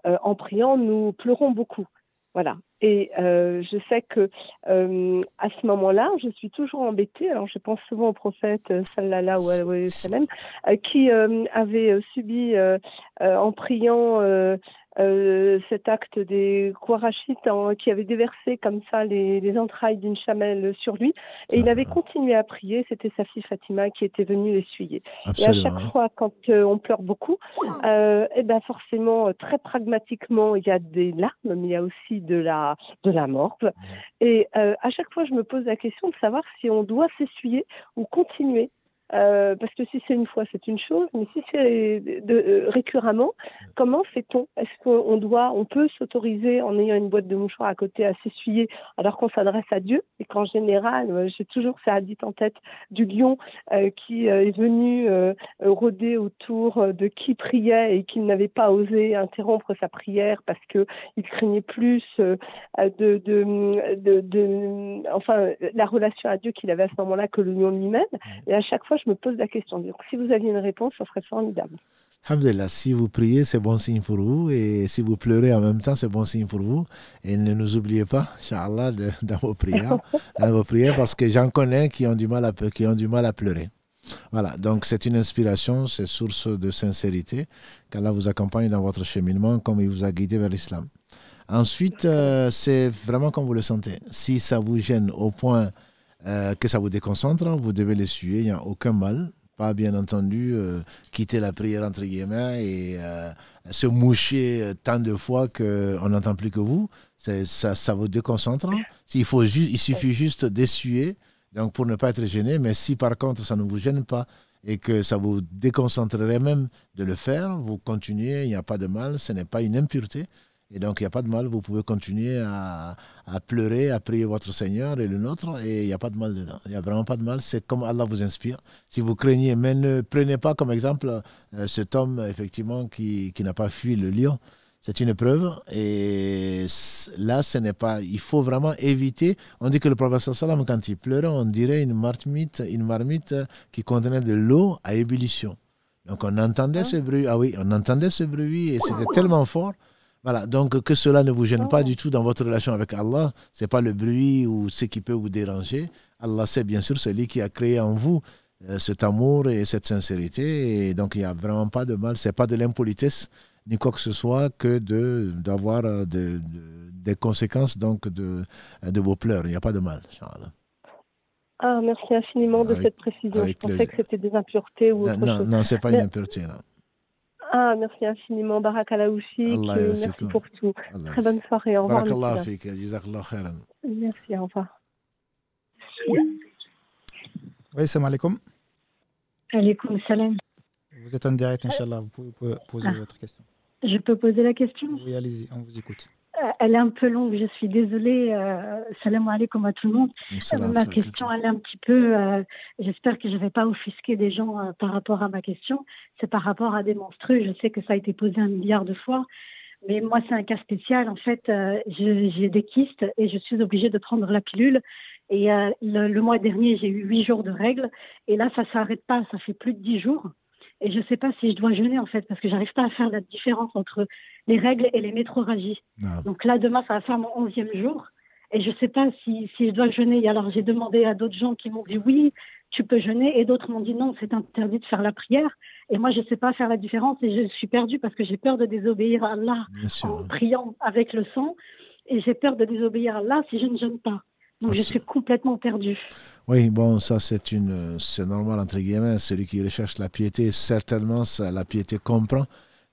en priant, nous pleurons beaucoup. Voilà. Et je sais que à ce moment-là, je suis toujours embêtée. Alors, je pense souvent au prophète sallallahu alayhi wa sallam, qui avait subi en priant cet acte des Qurachites qui avait déversé comme ça les entrailles d'une chamelle sur lui. Et il avait continué à prier. C'était sa fille Fatima qui était venue l'essuyer. Et à chaque fois, quand on pleure beaucoup, et ben forcément, très pragmatiquement, il y a des larmes, mais il y a aussi de la morve. Et à chaque fois, je me pose la question de savoir si on doit s'essuyer ou continuer. Parce que si c'est une fois, c'est une chose, mais si c'est récurremment, comment fait-on? Est-ce qu'on peut s'autoriser en ayant une boîte de mouchoirs à côté à s'essuyer alors qu'on s'adresse à Dieu? Et qu'en général, j'ai toujours ce hadith en tête du lion qui est venu rôder autour de qui priait et qui n'avait pas osé interrompre sa prière parce qu'il craignait plus la relation à Dieu qu'il avait à ce moment-là que le lion lui-même. Et à chaque fois, je me pose la question. Donc, si vous aviez une réponse, ça serait formidable. Alhamdulillah, si vous priez, c'est bon signe pour vous. Et si vous pleurez en même temps, c'est bon signe pour vous. Et ne nous oubliez pas, Inch'Allah, dans vos prières. Parce que j'en connais qui ont du mal à pleurer. Voilà, donc c'est une inspiration, c'est source de sincérité. Qu'Allah vous accompagne dans votre cheminement comme il vous a guidé vers l'islam. Ensuite, c'est vraiment comme vous le sentez. Si ça vous gêne au point que ça vous déconcentre, vous devez l'essuyer, il n'y a aucun mal. Pas bien entendu quitter la prière entre guillemets et se moucher tant de fois qu'on n'entend plus que vous. Ça vous déconcentre. Il suffit juste d'essuyer donc pour ne pas être gêné. Mais si par contre ça ne vous gêne pas et que ça vous déconcentrerait même de le faire, vous continuez, il n'y a pas de mal, ce n'est pas une impureté. Et donc, il n'y a pas de mal, vous pouvez continuer à pleurer, à prier votre Seigneur et le nôtre, et il n'y a pas de mal dedans. Il n'y a vraiment pas de mal, c'est comme Allah vous inspire. Si vous craignez, mais ne prenez pas comme exemple cet homme, effectivement, qui n'a pas fui le lion. C'est une preuve, et là, ce n'est pas... Il faut vraiment éviter... On dit que le prophète sallam, quand il pleurait, on dirait une marmite qui contenait de l'eau à ébullition. Donc, on entendait ce bruit. Ah oui, on entendait ce bruit, et c'était tellement fort. Voilà, donc que cela ne vous gêne pas du tout dans votre relation avec Allah. Ce n'est pas le bruit ou ce qui peut vous déranger. Allah sait bien sûr, c'est lui qui a créé en vous cet amour et cette sincérité. Et donc il n'y a vraiment pas de mal. Ce n'est pas de l'impolitesse ni quoi que ce soit que d'avoir des conséquences donc, de vos pleurs. Il n'y a pas de mal, Inch'Allah. Ah, merci infiniment de cette précision. Je pensais que c'était des impuretés ou autre chose. Non, ce n'est pas une impureté, non. Ah, merci infiniment. Barakallahu fik. Merci pour tout. Très bonne soirée. Au revoir. Barakallahu fik. Jazakallahu khairan. Merci, au revoir. Oui, salam alaikum. Alaikum salam. Vous êtes en direct, Inch'Allah. Vous pouvez poser votre question. Je peux poser la question? Oui, allez-y, on vous écoute. elle est un peu longue, je suis désolée. Salam alaikum à tout le monde. Ma question, elle est un petit peu... j'espère que je ne vais pas offusquer des gens par rapport à ma question. C'est par rapport à des menstrues. Je sais que ça a été posé 1 milliard de fois. Mais moi, c'est un cas spécial. En fait, j'ai des kystes et je suis obligée de prendre la pilule. Et le mois dernier, j'ai eu 8 jours de règles. Et là, ça ne s'arrête pas. Ça fait plus de 10 jours. Et je ne sais pas si je dois jeûner, en fait, parce que je n'arrive pas à faire la différence entre les règles et les métrorragies. Ah. Donc là, demain, ça va faire mon 11e jour. Et je ne sais pas si je dois jeûner. Et alors, j'ai demandé à d'autres gens qui m'ont dit oui, tu peux jeûner. Et d'autres m'ont dit non, c'est interdit de faire la prière. Et moi, je ne sais pas faire la différence. Et je suis perdue parce que j'ai peur de désobéir à Allah en priant avec le sang. Et j'ai peur de désobéir à Allah si je ne jeûne pas. Donc, je suis complètement perdue. Oui, bon, ça, c'est normal, entre guillemets. Celui qui recherche la piété, certainement, la piété comprend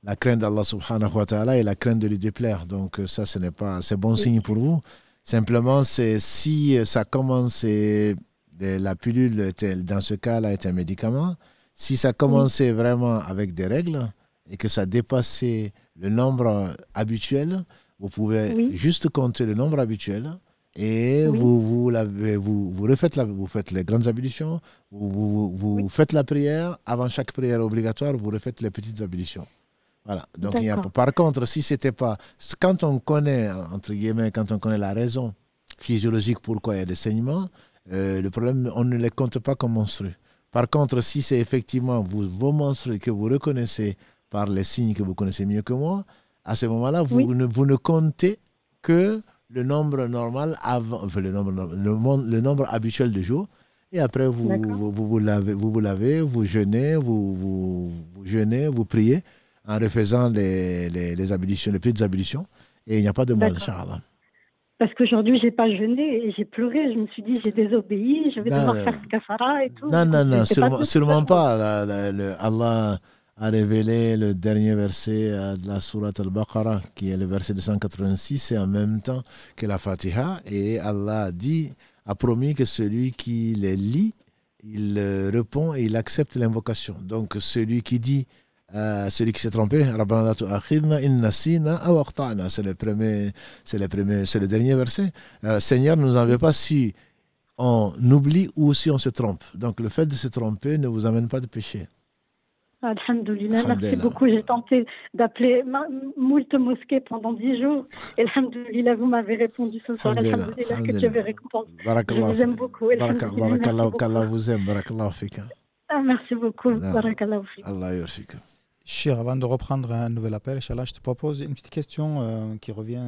la crainte d'Allah subhanahu wa ta'ala et la crainte de lui déplaire. Donc, ça, c'est bon signe pour vous. Simplement, si ça commence, la pilule, dans ce cas-là, est un médicament. Si ça commençait vraiment avec des règles et que ça dépassait le nombre habituel, vous pouvez juste compter le nombre habituel. Et vous faites les grandes ablutions, vous faites la prière, avant chaque prière obligatoire, vous refaites les petites ablutions. Voilà. Donc, par contre, si c'était pas... Quand on connaît, entre guillemets, quand on connaît la raison physiologique pourquoi il y a des saignements, le problème, on ne les compte pas comme menstrues. Par contre, si c'est effectivement vos menstrues que vous reconnaissez par les signes que vous connaissez mieux que moi, à ce moment-là, vous ne comptez que le nombre normal, le nombre habituel de jours. Et après, vous lavez, vous jeûnez, vous priez en refaisant les ablutions, les petites ablutions. Et il n'y a pas de mal, Inch'Allah. Parce qu'aujourd'hui, je n'ai pas jeûné et j'ai pleuré. Je me suis dit, j'ai désobéi, je vais devoir faire ce kafara et tout. Non, sûrement pas. Allah a révélé le dernier verset de la sourate Al-Baqarah, qui est le verset 286, et en même temps que la Fatiha. Et Allah a promis que celui qui les lit, il répond et il accepte l'invocation. Donc celui qui dit, celui qui s'est trompé, c'est le dernier verset. Seigneur, ne nous en veux pas si on oublie ou si on se trompe. Donc le fait de se tromper ne vous amène pas de péché. Alhamdoulilah, merci beaucoup. J'ai tenté d'appeler moult mosquées pendant 10 jours. Et alhamdoulilah, vous m'avez répondu ce soir. Alhamdoulilah, que Dieu vous récompense. Je vous aime beaucoup. Barakallah vous aime. Barakallah fika. Merci beaucoup. Barakallah fika. Allah yurfika. Cher, avant de reprendre un nouvel appel, Inch'Allah, je te propose une petite question qui revient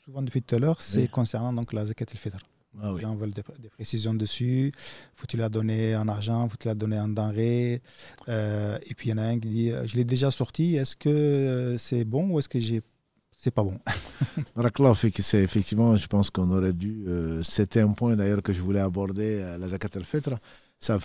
souvent depuis tout à l'heure. C'est concernant donc la zakat al-fitr. Ah oui. Les gens veulent des précisions dessus. Faut-il la donner en argent? Faut-il la donner en denrées? Et puis il y en a un qui dit je l'ai déjà sorti. Est-ce que c'est bon ou est-ce que c'est pas bon? Barakallah, c'est effectivement, je pense qu'on aurait dû. C'était un point d'ailleurs que je voulais aborder, la zakat al-fitr. Ça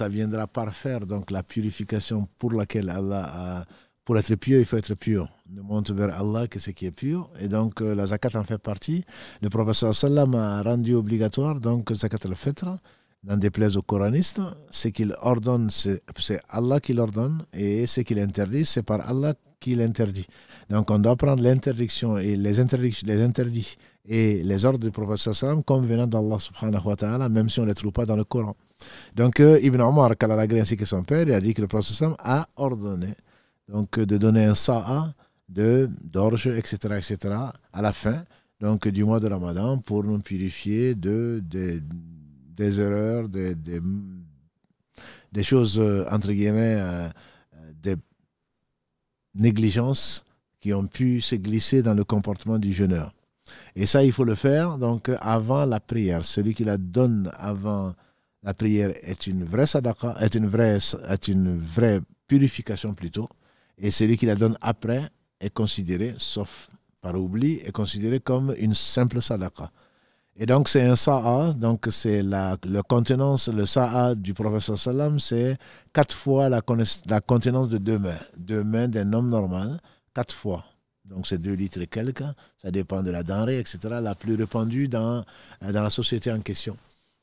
viendra parfaire donc la purification pour laquelle Allah a. Pour être pieux, il faut être pur. Ne monte vers Allah que ce qui est pur. Et donc, la zakat en fait partie. Le prophète sallam a rendu obligatoire donc zakat al-fitr, n'en déplaise aux coranistes. Ce qu'il ordonne, c'est Allah qui l'ordonne. Et ce qu'il interdit, c'est par Allah qui l'interdit. Donc, on doit prendre l'interdiction et les interdits et les ordres du prophète sallam comme venant d'Allah subhanahu wa ta'ala, même si on ne les trouve pas dans le Coran. Donc, Ibn Omar, Kalalagré ainsi que son père, il a dit que le prophète sallam a ordonné donc de donner un sa'a d'orge, etc., à la fin donc, du mois de Ramadan pour nous purifier des erreurs, des choses, entre guillemets, des négligences qui ont pu se glisser dans le comportement du jeûneur. Et ça, il faut le faire donc, avant la prière. Celui qui la donne avant la prière est une vraie sadaqa, est une vraie purification plutôt. Et celui qui la donne après est considéré, sauf par oubli, est considéré comme une simple sadaqa. Et donc c'est un sa'a, donc c'est la contenance, le sa'a du prophète sallam, c'est 4 fois la contenance de 2 mains. 2 mains d'un homme normal, 4 fois. Donc c'est 2 litres et quelques, ça dépend de la denrée, etc., la plus répandue dans la société en question.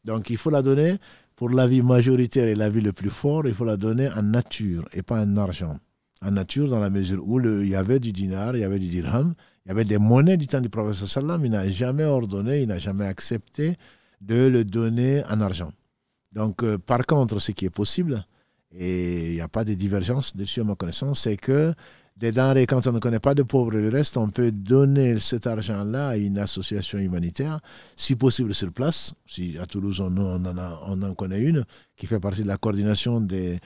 Donc il faut la donner, pour la vie majoritaire et la vie le plus fort, il faut la donner en nature et pas en argent. En nature, dans la mesure où il y avait du dinar, il y avait du dirham, Il y avait des monnaies du temps du prophète sallam, il n'a jamais ordonné, il n'a jamais accepté de le donner en argent. Donc, par contre, ce qui est possible, et il n'y a pas de divergence dessus à ma connaissance, c'est que des denrées, quand on ne connaît pas de pauvres et le reste, on peut donner cet argent-là à une association humanitaire, si possible sur place. Si à Toulouse, on en connaît une, qui fait partie de la coordination des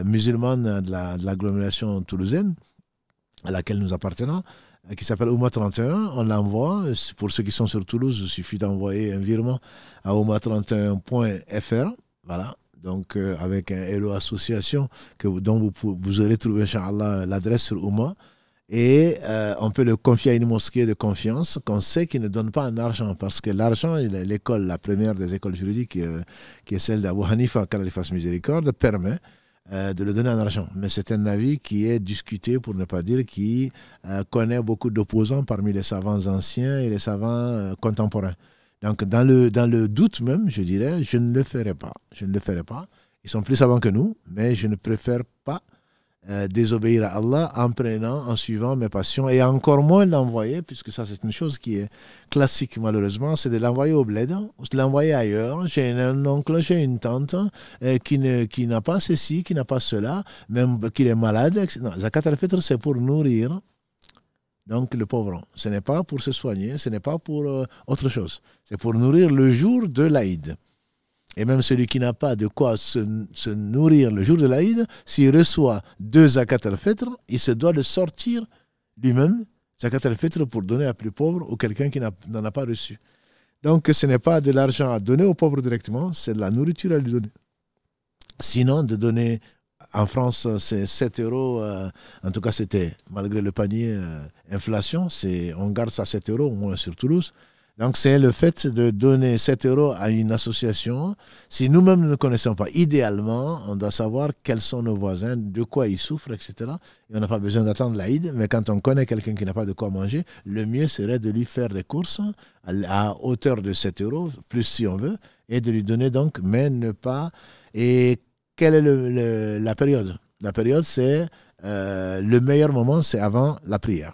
musulmanes de l'agglomération toulousaine, à laquelle nous appartenons, qui s'appelle Ouma 31. On l'envoie. Pour ceux qui sont sur Toulouse, il suffit d'envoyer un virement à ouma31.fr. Voilà. Donc, avec un Hello Association dont vous aurez trouvé, Inch'Allah, l'adresse sur Ouma. Et on peut le confier à une mosquée de confiance qu'on sait qu'il ne donne pas en argent. Parce que l'argent, l'école, la première des écoles juridiques, qui est celle d'Abu Hanifa, qu'Allah lui fasse miséricorde, permet de le donner en argent. Mais c'est un avis qui est discuté, pour ne pas dire, qui connaît beaucoup d'opposants parmi les savants anciens et les savants contemporains. Donc, dans le doute même, je dirais, je ne le ferai pas. Je ne le ferai pas. Ils sont plus savants que nous, mais je ne préfère pas désobéir à Allah en suivant mes passions, et encore moins l'envoyer, puisque ça c'est une chose qui est classique malheureusement, c'est de l'envoyer au bled, ou de l'envoyer ailleurs. J'ai un oncle, j'ai une tante qui n'a pas ceci, qui n'a pas cela, même qu'il est malade. Non, Zakat al-Fitr, c'est pour nourrir donc le pauvre. Ce n'est pas pour se soigner, ce n'est pas pour autre chose. C'est pour nourrir le jour de l'Aïd. Et même celui qui n'a pas de quoi se nourrir le jour de l'Aïd, s'il reçoit 2 zakat al-fitr, il se doit de sortir lui-même zakat al-fitr pour donner à plus pauvre ou quelqu'un qui n'en a pas reçu. Donc ce n'est pas de l'argent à donner aux pauvres directement, c'est de la nourriture à lui donner. Sinon, de donner, en France, c'est 7 euros, en tout cas c'était, malgré le panier inflation, on garde ça à 7 euros, au moins sur Toulouse. Donc, c'est le fait de donner 7 euros à une association. Si nous-mêmes ne connaissons pas, idéalement, on doit savoir quels sont nos voisins, de quoi ils souffrent, etc. Et on n'a pas besoin d'attendre l'Aïd, mais quand on connaît quelqu'un qui n'a pas de quoi manger, le mieux serait de lui faire des courses à hauteur de 7 euros, plus si on veut, et de lui donner donc, mais ne pas... Et quelle est la période? La période, c'est... le meilleur moment, c'est avant la prière.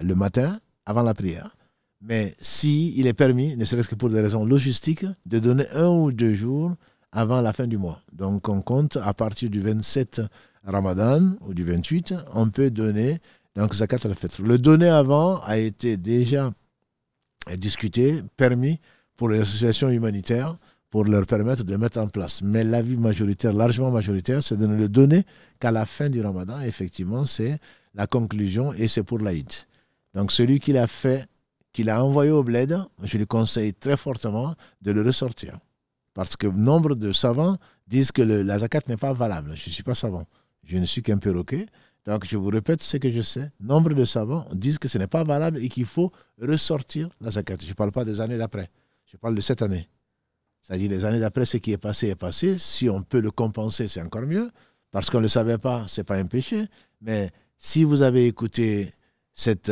Le matin, avant la prière. Mais il est permis, ne serait-ce que pour des raisons logistiques, de donner 1 ou 2 jours avant la fin du mois. Donc on compte à partir du 27 Ramadan ou du 28, on peut donner donc zakat al-fitr. Le donner avant a été déjà discuté, permis pour les associations humanitaires, pour leur permettre de le mettre en place. Mais l'avis majoritaire, largement majoritaire, c'est de ne le donner qu'à la fin du Ramadan. Effectivement, c'est la conclusion et c'est pour l'Aïd. Donc celui qui l'a fait, qu'il a envoyé au bled, je lui conseille très fortement de le ressortir. Parce que nombre de savants disent que la zakat n'est pas valable. Je ne suis pas savant. Je ne suis qu'un perroquet. Donc, je vous répète ce que je sais. Nombre de savants disent que ce n'est pas valable et qu'il faut ressortir la zakat. Je ne parle pas des années d'après. Je parle de cette année. C'est-à-dire les années d'après, ce qui est passé est passé. Si on peut le compenser, c'est encore mieux. Parce qu'on ne le savait pas, ce n'est pas un péché. Mais si vous avez écouté cet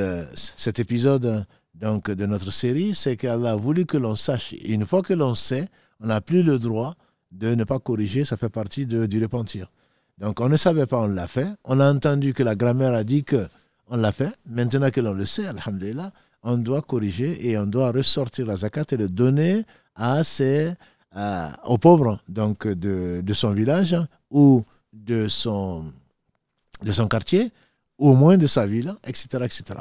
épisode... Donc, de notre série, c'est qu'Allah a voulu que l'on sache. Et une fois que l'on sait, on n'a plus le droit de ne pas corriger. Ça fait partie du repentir. Donc, on ne savait pas, on l'a fait. On a entendu que la grammaire a dit qu'on l'a fait. Maintenant que l'on le sait, alhamdulillah, on doit corriger et on doit ressortir la zakat et le donner aux pauvres donc de son village ou de son quartier, ou au moins de sa ville, etc., etc.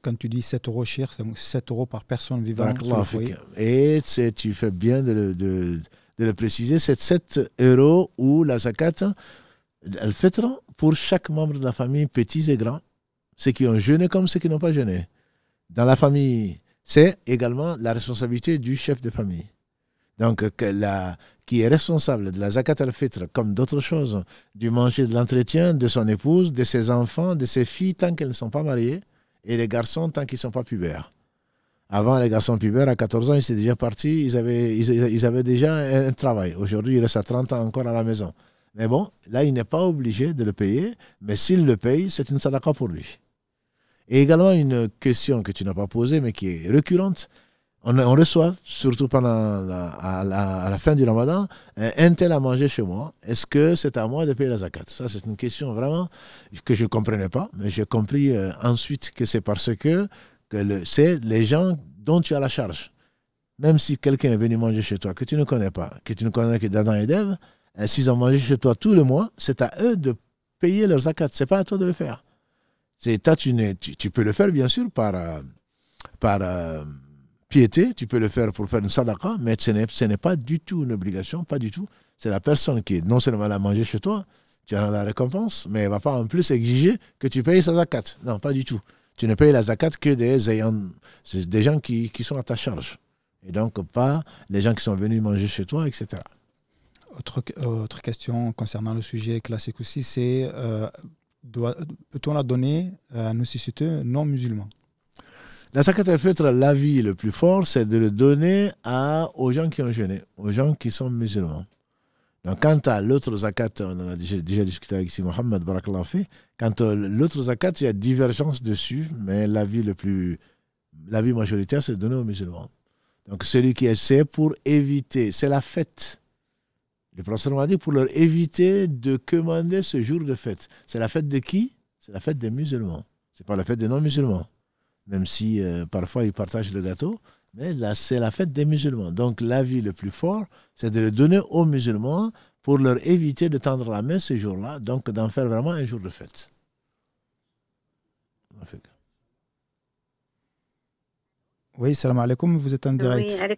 Quand tu dis 7 euros cher, c'est 7 euros par personne vivant sur le foyer. Et tu fais bien de le préciser, c'est 7 euros ou la zakat, elle fait pour chaque membre de la famille, petits et grands, ceux qui ont jeûné comme ceux qui n'ont pas jeûné. Dans la famille, c'est également la responsabilité du chef de famille. Donc, qui est responsable de la zakat al-fitr, comme d'autres choses, du manger, de l'entretien de son épouse, de ses enfants, de ses filles, tant qu'elles ne sont pas mariées, et les garçons tant qu'ils ne sont pas pubères. Avant, les garçons pubères, à 14 ans, ils étaient déjà partis, ils avaient déjà un travail. Aujourd'hui, il reste à 30 ans encore à la maison. Mais bon, là, il n'est pas obligé de le payer, mais s'il le paye, c'est une sadaqa pour lui. Et également, une question que tu n'as pas posée, mais qui est récurrente. On reçoit, surtout pendant à la fin du Ramadan, un tel a mangé chez moi. Est-ce que c'est à moi de payer la zakat? Ça, c'est une question vraiment que je ne comprenais pas, mais j'ai compris ensuite que c'est parce que c'est les gens dont tu as la charge. Même si quelqu'un est venu manger chez toi, que tu ne connais pas, que tu ne connais que d'Adam et d'Ève, s'ils ont mangé chez toi tout le mois, c'est à eux de payer leur zakat. Ce n'est pas à toi de le faire. Toi, tu peux le faire, bien sûr, par piété, tu peux le faire pour faire une sadaqa, mais ce n'est pas du tout une obligation, pas du tout. C'est la personne qui, non seulement l'a mangé chez toi, tu as la récompense, mais elle ne va pas en plus exiger que tu payes sa zakat. Non, pas du tout. Tu ne payes la zakat que des gens qui sont à ta charge. Et donc, pas les gens qui sont venus manger chez toi, etc. Autre question concernant le sujet classique aussi, c'est peut-on la donner à nos sociétés non musulmans? La zakat al-fitr, l'avis le plus fort, c'est de le donner aux gens qui ont jeûné, aux gens qui sont musulmans. Donc, quant à l'autre zakat, on en a déjà discuté avec Mohamed Barakallahu fi, quant à l'autre zakat, il y a divergence dessus, mais l'avis majoritaire, c'est de donner aux musulmans. Donc, celui qui essaie pour éviter, c'est la fête. Le prophète m'a dit pour leur éviter de commander ce jour de fête. C'est la fête de qui? C'est la fête des musulmans. Ce n'est pas la fête des non-musulmans. Même si parfois ils partagent le gâteau, mais là, c'est la fête des musulmans. Donc, l'avis le plus fort, c'est de le donner aux musulmans pour leur éviter de tendre la main ce jour-là, donc d'en faire vraiment un jour de fête. Oui, salam alaikum, vous êtes en direct. Oui,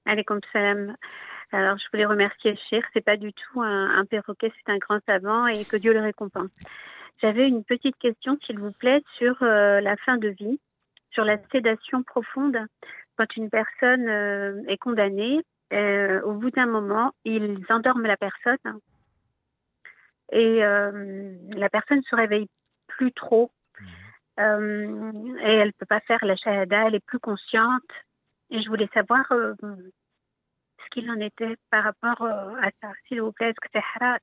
alaikum salam. Alors, je voulais remercier le cheikh. C'est pas du tout un perroquet, c'est un grand savant et que Dieu le récompense. J'avais une petite question, s'il vous plaît, sur la fin de vie, sur la sédation profonde. Quand une personne est condamnée, au bout d'un moment, ils endorment la personne et la personne se réveille plus trop et elle ne peut pas faire la shahada, elle est plus consciente. Et je voulais savoir ce qu'il en était par rapport à ça, s'il vous plaît, est-ce que c'est haram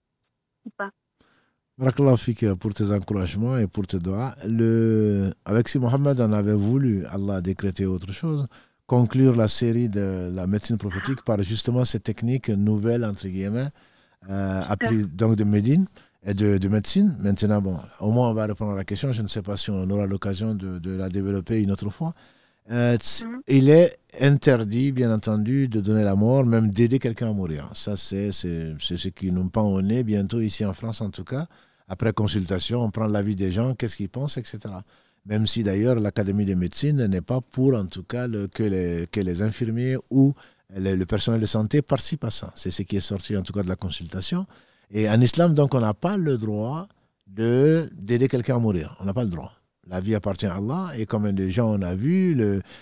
ou pas? Barakallahu fik pour tes encouragements et pour tes doigts. Avec si Mohamed, on avait voulu, Allah a décrété autre chose, conclure la série de la médecine prophétique par justement ces techniques nouvelles, entre guillemets, apprises donc de Médine et de médecine. Maintenant, bon, au moins on va répondre à la question. Je ne sais pas si on aura l'occasion de la développer une autre fois. Il est interdit, bien entendu, de donner la mort, même d'aider quelqu'un à mourir. Ça, c'est ce qui nous pend au nez bientôt, ici en France en tout cas. Après consultation, on prend l'avis des gens, qu'est-ce qu'ils pensent, etc. Même si d'ailleurs l'Académie de médecine n'est pas pour, en tout cas, que les infirmiers ou le personnel de santé participent à ça. C'est ce qui est sorti en tout cas de la consultation. Et en islam, donc, on n'a pas le droit d'aider quelqu'un à mourir. On n'a pas le droit. La vie appartient à Allah et comme les gens on a vu,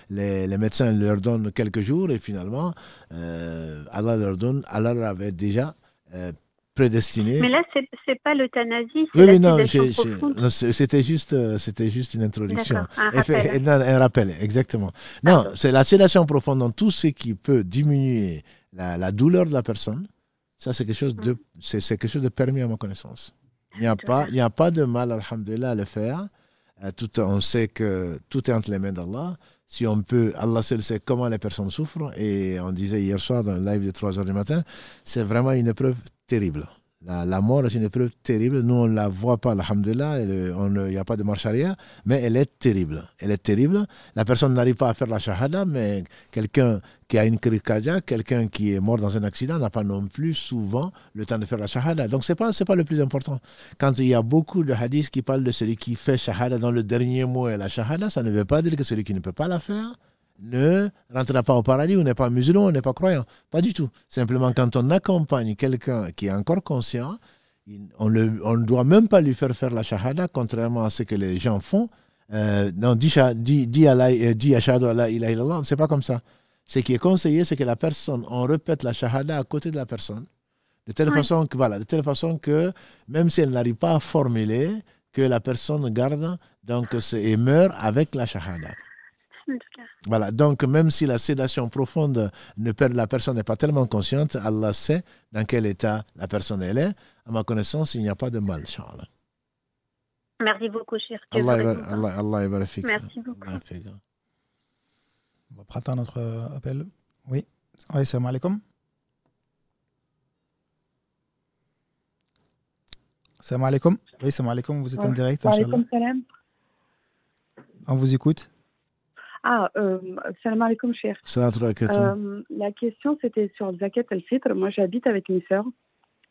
les médecins leur donnent quelques jours et finalement Allah leur avait déjà prédestiné. Mais là, c'est pas l'euthanasie. Oui, non, c'était juste une introduction. Un rappel, exactement. Non, c'est la sédation profonde dans tout ce qui peut diminuer la douleur de la personne. Ça, c'est quelque chose de permis à ma connaissance. Il n'y a pas de mal, alhamdoulilah, à le faire. On sait que tout est entre les mains d'Allah. Si on peut, Allah seul sait comment les personnes souffrent. Et on disait hier soir dans le live de 3h du matin, c'est vraiment une épreuve terrible. La mort est une épreuve terrible. Nous, on ne la voit pas, alhamdoulilah. Il n'y a pas de marche arrière, mais elle est terrible. Elle est terrible. La personne n'arrive pas à faire la shahada, mais quelqu'un qui a une crise cardiaque, quelqu'un qui est mort dans un accident n'a pas non plus souvent le temps de faire la shahada. Donc, ce n'est pas le plus important. Quand il y a beaucoup de hadiths qui parlent de celui qui fait shahada dans le dernier mot et la shahada, ça ne veut pas dire que celui qui ne peut pas la faire ne rentrera pas au paradis ou n'est pas musulman ou n'est pas croyant. Pas du tout. Simplement, quand on accompagne quelqu'un qui est encore conscient, on ne doit même pas lui faire la shahada, contrairement à ce que les gens font. Non, dis ashhadu an la ilaha illallah, c'est pas comme ça. Ce qui est conseillé, c'est que la personne, on répète la shahada à côté de la personne, de telle façon que même si elle n'arrive pas à formuler, que la personne garde et meurt avec la shahada. Voilà, donc même si la sédation profonde la personne n'est pas tellement consciente, Allah sait dans quel état la personne elle est. À ma connaissance, il n'y a pas de mal, Inch'Allah. Merci beaucoup, cher. Allah est bénéfique. Merci beaucoup. On va va prendre un autre appel. Oui. Oui, salam alaikum. Salam alaikum. Oui, salam alaikum. Vous êtes en direct, Inch'Allah. Salam. On vous écoute. Salam alaikum, cher. La question, c'était sur Zakat al-Fitr. Moi, j'habite avec mes sœurs.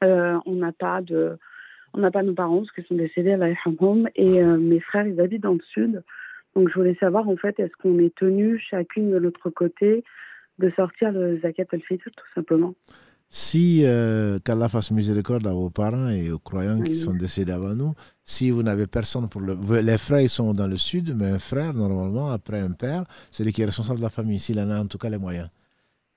On n'a pas nos parents parce qu'ils sont décédés, Allah yarhamhum, et mes frères, ils habitent dans le sud. Donc, je voulais savoir, en fait, est-ce qu'on est tenu chacune de l'autre côté de sortir le Zakat al-Fitr, tout simplement? Si, qu'Allah fasse miséricorde à vos parents et aux croyants qui sont décédés avant nous, si vous n'avez personne pour les frères, ils sont dans le sud, mais un frère, normalement, après un père, c'est lui qui est responsable de la famille, s'il en a en tout cas les moyens.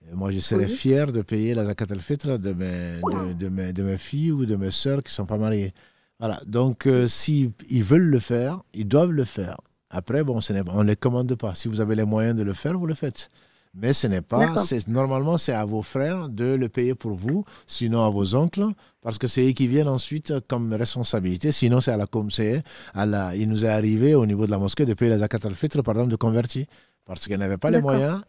Et moi, je serais fier de payer la Zakat al-Fitr de mes filles ou de mes sœurs qui ne sont pas mariées. Voilà. Donc, si ils veulent le faire, ils doivent le faire. Après, bon, on ne les commande pas. Si vous avez les moyens de le faire, vous le faites. Mais ce n'est pas. Normalement, c'est à vos frères de le payer pour vous, sinon à vos oncles, parce que c'est eux qui viennent ensuite comme responsabilité. Sinon, c'est il nous est arrivé au niveau de la mosquée de payer la Zakat al-Fitr, par exemple, de convertis, parce qu'elle n'avait pas les moyens.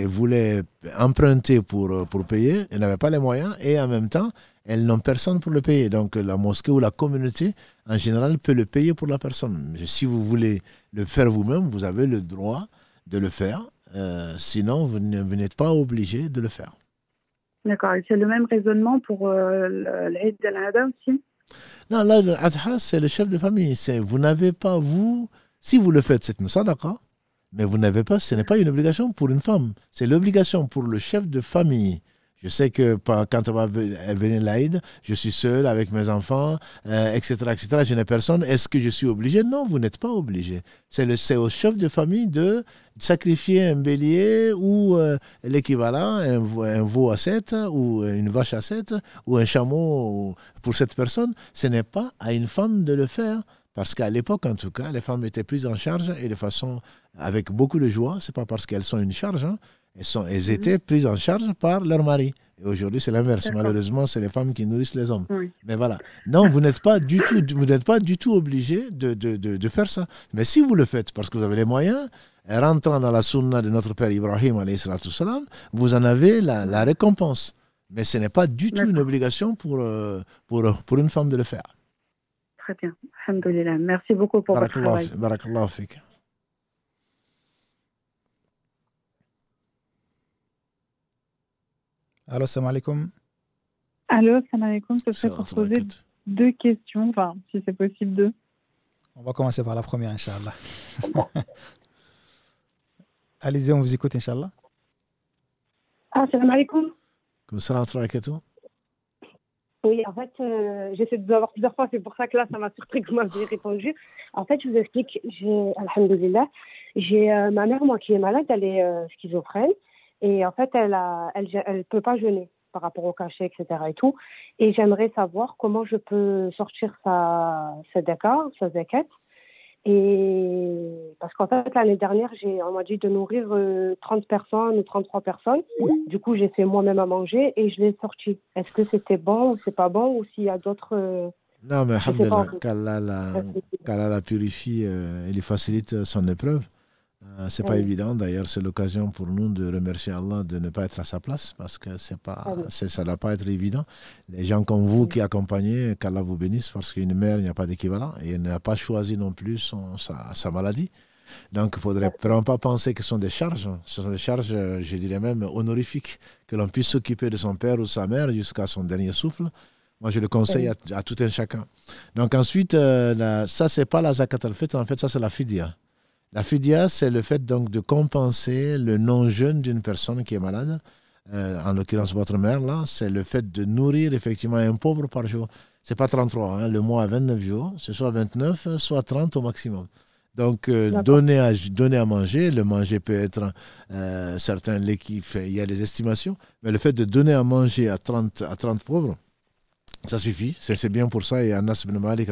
Voulaient emprunter pour payer, elles n'avaient pas les moyens et en même temps, elles n'ont personne pour le payer. Donc la mosquée ou la communauté, en général, peut le payer pour la personne. Mais si vous voulez le faire vous-même, vous avez le droit de le faire. Sinon, vous n'êtes pas obligé de le faire. D'accord. Et c'est le même raisonnement pour l'Eid al-Adha aussi? Non, l'Eid al-Adha, c'est le chef de famille. Vous n'avez pas, si vous le faites, c'est une sadaqa. Mais vous n'avez pas, ce n'est pas une obligation pour une femme. C'est l'obligation pour le chef de famille. Je sais que quand on va venir l'Aïd, je suis seul avec mes enfants, etc., etc. Je n'ai personne. Est-ce que je suis obligé? Non, vous n'êtes pas obligé. C'est au chef de famille de sacrifier un bélier ou l'équivalent, un veau à 7 ou une vache à 7 ou un chameau pour cette personne. Ce n'est pas à une femme de le faire. Parce qu'à l'époque, en tout cas, les femmes étaient prises en charge et de façon avec beaucoup de joie. Ce n'est pas parce qu'elles sont une charge. Hein. Elles étaient prises en charge par leur mari. Et aujourd'hui, c'est l'inverse. Malheureusement, c'est les femmes qui nourrissent les hommes. Oui. Mais voilà. Non, vous n'êtes pas du tout obligé de faire ça. Mais si vous le faites parce que vous avez les moyens, rentrant dans la sunna de notre père Ibrahim, vous en avez la récompense. Mais ce n'est pas du tout une obligation pour une femme de le faire. Très bien. Alhamdulillah. Merci beaucoup pour votre travail. Barakallahu fik. Allô, salam alaikum. Allô, salam alaikum. Ce serait pour poser 2 questions, enfin, si c'est possible 2. On va commencer par la première, Inch'Allah. Allez-y, on vous écoute, Inch'Allah. Salam alaikum. Comme salam alaikum. Oui, en fait, j'essaie de vous avoir plusieurs fois, c'est pour ça que là, ça m'a surpris que vous m'aviez répondu. En fait, je vous explique, alhamdoulilah, j'ai ma mère, moi, qui est malade, elle est schizophrène, et en fait, elle peut pas jeûner par rapport au cachet, etc. et tout. Et j'aimerais savoir comment je peux sortir sa zakat. Et parce qu'en fait, l'année dernière, on m'a dit de nourrir 30 personnes ou 33 personnes. Du coup, j'ai fait moi-même à manger et je l'ai sorti. Est-ce que c'était bon ou c'est pas bon, ou s'il y a d'autres... Non, mais qu'Allah la purifie et lui facilite son épreuve. C'est pas évident. D'ailleurs, c'est l'occasion pour nous de remercier Allah de ne pas être à sa place, parce que ça ne doit pas être évident. Les gens comme vous qui accompagnez, qu'Allah vous bénisse, parce qu'une mère, il n'y a pas d'équivalent et elle n'a pas choisi non plus sa maladie. Donc, il ne faudrait vraiment pas penser que ce sont des charges. Ce sont des charges, je dirais même, honorifiques, que l'on puisse s'occuper de son père ou sa mère jusqu'à son dernier souffle. Moi, je le conseille à tout un chacun. Donc, ensuite, ça, ce n'est pas la zakat al-fitr, en fait, ça, c'est la fidya. La fidya, c'est le fait donc de compenser le non-jeûne d'une personne qui est malade. En l'occurrence, votre mère, là, c'est le fait de nourrir effectivement un pauvre par jour. Ce n'est pas 33, hein, le mois à 29 jours, c'est soit 29, soit 30 au maximum. Donc, donner à manger, le manger peut être, certains, il y a des estimations, mais le fait de donner à manger à 30 pauvres, ça suffit, c'est bien pour ça. Et Anas ibn Malik,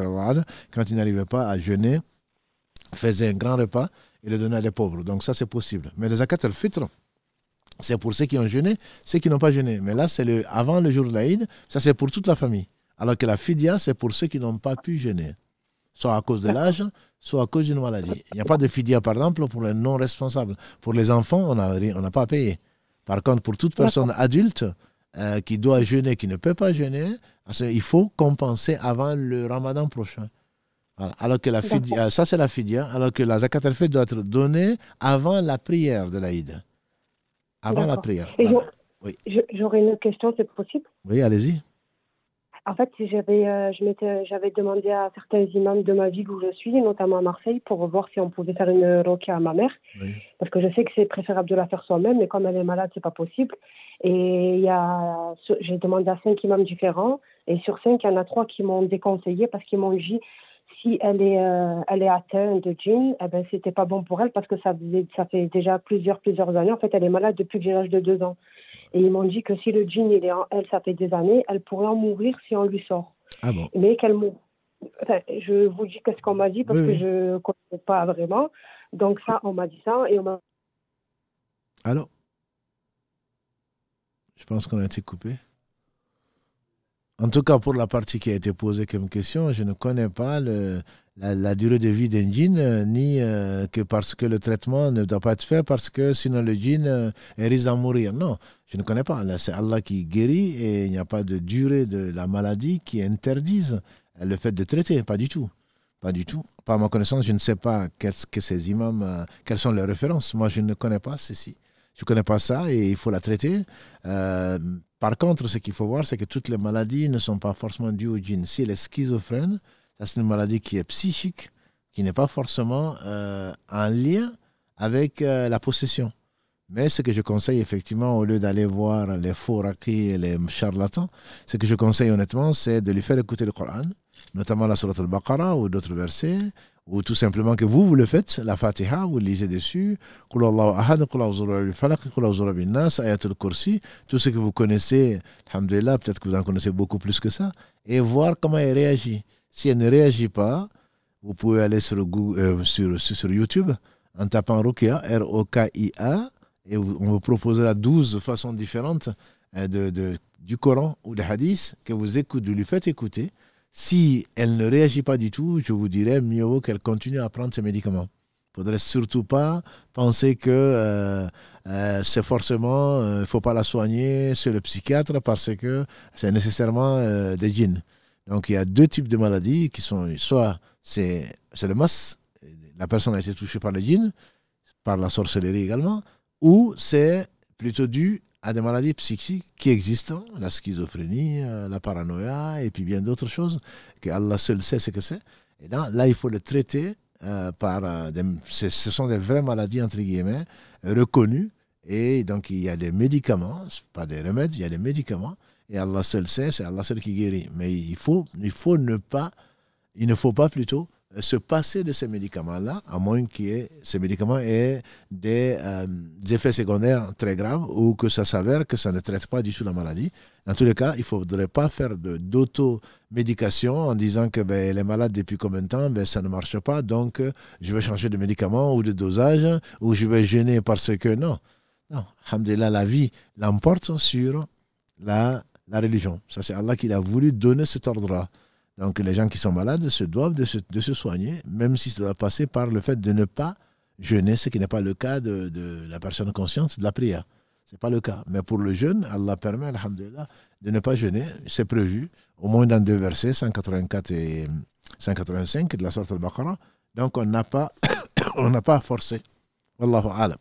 quand il n'arrivait pas à jeûner, faisait un grand repas et le donnait à des pauvres. Donc ça, c'est possible. Mais le zakat al-fitr, c'est pour ceux qui ont jeûné, ceux qui n'ont pas jeûné. Mais là, c'est avant le jour de l'Aïd, ça c'est pour toute la famille. Alors que la fidya, c'est pour ceux qui n'ont pas pu jeûner. soit à cause de l'âge, soit à cause d'une maladie. Il n'y a pas de fidia, par exemple, pour les non responsables. Pour les enfants, on n'a pas à payer. Par contre, pour toute personne adulte qui doit jeûner, qui ne peut pas jeûner, il faut compenser avant le ramadan prochain. Voilà. Alors que la fidia, ça c'est la fidia, alors que la zakat al-fitr doit être donnée avant la prière de l'Aïd. Avant la prière. Voilà. J'aurais une question, c'est possible? Oui, allez-y. En fait, j'avais demandé à certains imams de ma ville où je suis, notamment à Marseille, pour voir si on pouvait faire une roquia à ma mère. Oui. Parce que je sais que c'est préférable de la faire soi-même, mais comme elle est malade, c'est pas possible. Et j'ai demandé à 5 imams différents, et sur 5, il y en a 3 qui m'ont déconseillé parce qu'ils m'ont dit si elle est atteinte de djinn, eh ben, c'était pas bon pour elle parce que ça fait déjà plusieurs années. En fait, elle est malade depuis que j'ai l'âge de 2 ans. Et ils m'ont dit que si le djinn il est en elle, ça fait des années, elle pourrait en mourir si on lui sort. Ah bon? Mais qu'elle mourra. Enfin, je vous dis qu'est-ce qu'on m'a dit parce que je ne connais pas vraiment. Donc ça, on m'a dit ça et on m'a... Allô? Je pense qu'on a été coupé. En tout cas, pour la partie qui a été posée comme question, je ne connais pas la durée de vie d'un djinn, ni que parce que le traitement ne doit pas être fait, parce que sinon le djinn risque d'en mourir. Non, je ne connais pas. C'est Allah qui guérit et il n'y a pas de durée de la maladie qui interdise le fait de traiter. Pas du tout. Pas du tout. Par ma connaissance, je ne sais pas que ces imams, quelles sont leurs références. Moi, je ne connais pas ceci. Je ne connais pas ça et il faut la traiter. Par contre, ce qu'il faut voir, c'est que toutes les maladies ne sont pas forcément dues au djinn. Si elle est schizophrène, ça c'est une maladie qui est psychique, qui n'est pas forcément en lien avec la possession. Mais ce que je conseille effectivement, au lieu d'aller voir les faux raqis et les charlatans, ce que je conseille honnêtement, c'est de lui faire écouter le Coran, notamment la Sourate al-Baqarah ou d'autres versets, ou tout simplement que vous le faites, la Fatiha, vous lisez dessus, Qul Allahu Ahad, Qul A'udhu birabbil falaq, Qul A'udhu birabbin nas, Ayatul Kursi, tout ce que vous connaissez, alhamdoulilah, peut-être que vous en connaissez beaucoup plus que ça, et voir comment elle réagit. Si elle ne réagit pas, vous pouvez aller sur YouTube en tapant Ruqya, R-O-K-I-A, et on vous proposera 12 façons différentes du Coran ou des hadiths que vous lui faites écouter. Si elle ne réagit pas du tout, je vous dirais mieux vaut qu'elle continue à prendre ses médicaments. Il ne faudrait surtout pas penser que c'est forcément, il ne faut pas la soigner, c'est le psychiatre parce que c'est nécessairement des djinns. Donc il y a 2 types de maladies qui sont, soit c'est le mas, la personne a été touchée par les djinns, par la sorcellerie également, ou c'est plutôt dû à des maladies psychiques qui existent, la schizophrénie, la paranoïa et puis bien d'autres choses que Allah seul sait ce que c'est. Et là, il faut le traiter ce sont des vraies maladies, entre guillemets, reconnues. Et donc, il y a des médicaments, pas des remèdes, il y a des médicaments. Et Allah seul sait, c'est Allah seul qui guérit. Mais il ne faut pas plutôt se passer de ces médicaments-là, à moins que ces médicaments aient des effets secondaires très graves ou que ça s'avère que ça ne traite pas du tout la maladie. Dans tous les cas, il ne faudrait pas faire d'automédication en disant que elle est malade depuis combien de temps, ça ne marche pas, donc je vais changer de médicament ou de dosage, ou je vais jeûner parce que non. Non, alhamdoulilah, la vie l'emporte sur la religion. Ça, c'est Allah qui a voulu donner cet ordre-là. Donc les gens qui sont malades se doivent de se soigner, même si ça doit passer par le fait de ne pas jeûner, ce qui n'est pas le cas de la personne consciente de la prière. Ce n'est pas le cas. Mais pour le jeûne, Allah permet, alhamdoulilah, de ne pas jeûner. C'est prévu, au moins dans 2 versets, 184 et 185 de la Sourate al-Baqarah. Donc on n'a pas à forcer. Wallahu a'lam.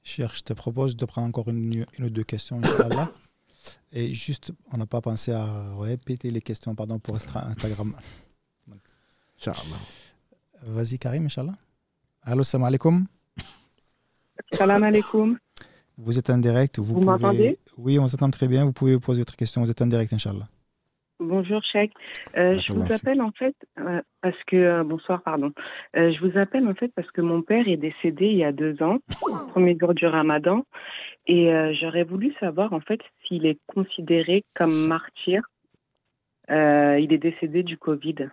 Cheikh, je te propose de prendre encore une ou 2 questions, Inch'Allah. Et juste, on n'a pas pensé à répéter les questions pour Instagram. Inch'Allah. Vas-y, Karim, Inch'Allah. Allô, salam alaikum. Salam alaikum. Vous êtes en direct. Vous m'entendez? Oui, on s'entend très bien. Vous pouvez poser votre question. Vous êtes en direct, Inch'Allah. Bonjour, Cheikh. Je vous appelle en fait parce que... bonsoir, pardon. Je vous appelle en fait parce que mon père est décédé il y a 2 ans, premier jour du Ramadan. Et j'aurais voulu savoir, en fait, s'il est considéré comme martyr. Il est décédé du Covid.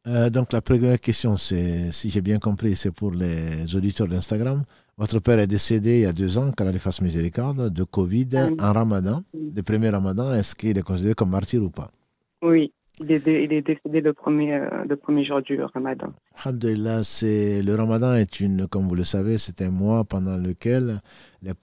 Donc, la première question, c'est, si j'ai bien compris, c'est pour les auditeurs d'Instagram. Votre père est décédé il y a 2 ans, qu'Allah lui fasse miséricorde, de Covid en Ramadan. Le premier Ramadan, est-ce qu'il est considéré comme martyr ou pas? Oui. Il est décédé le premier jour du Ramadan. Alhamdulillah, le Ramadan est comme vous le savez, c'est un mois pendant lequel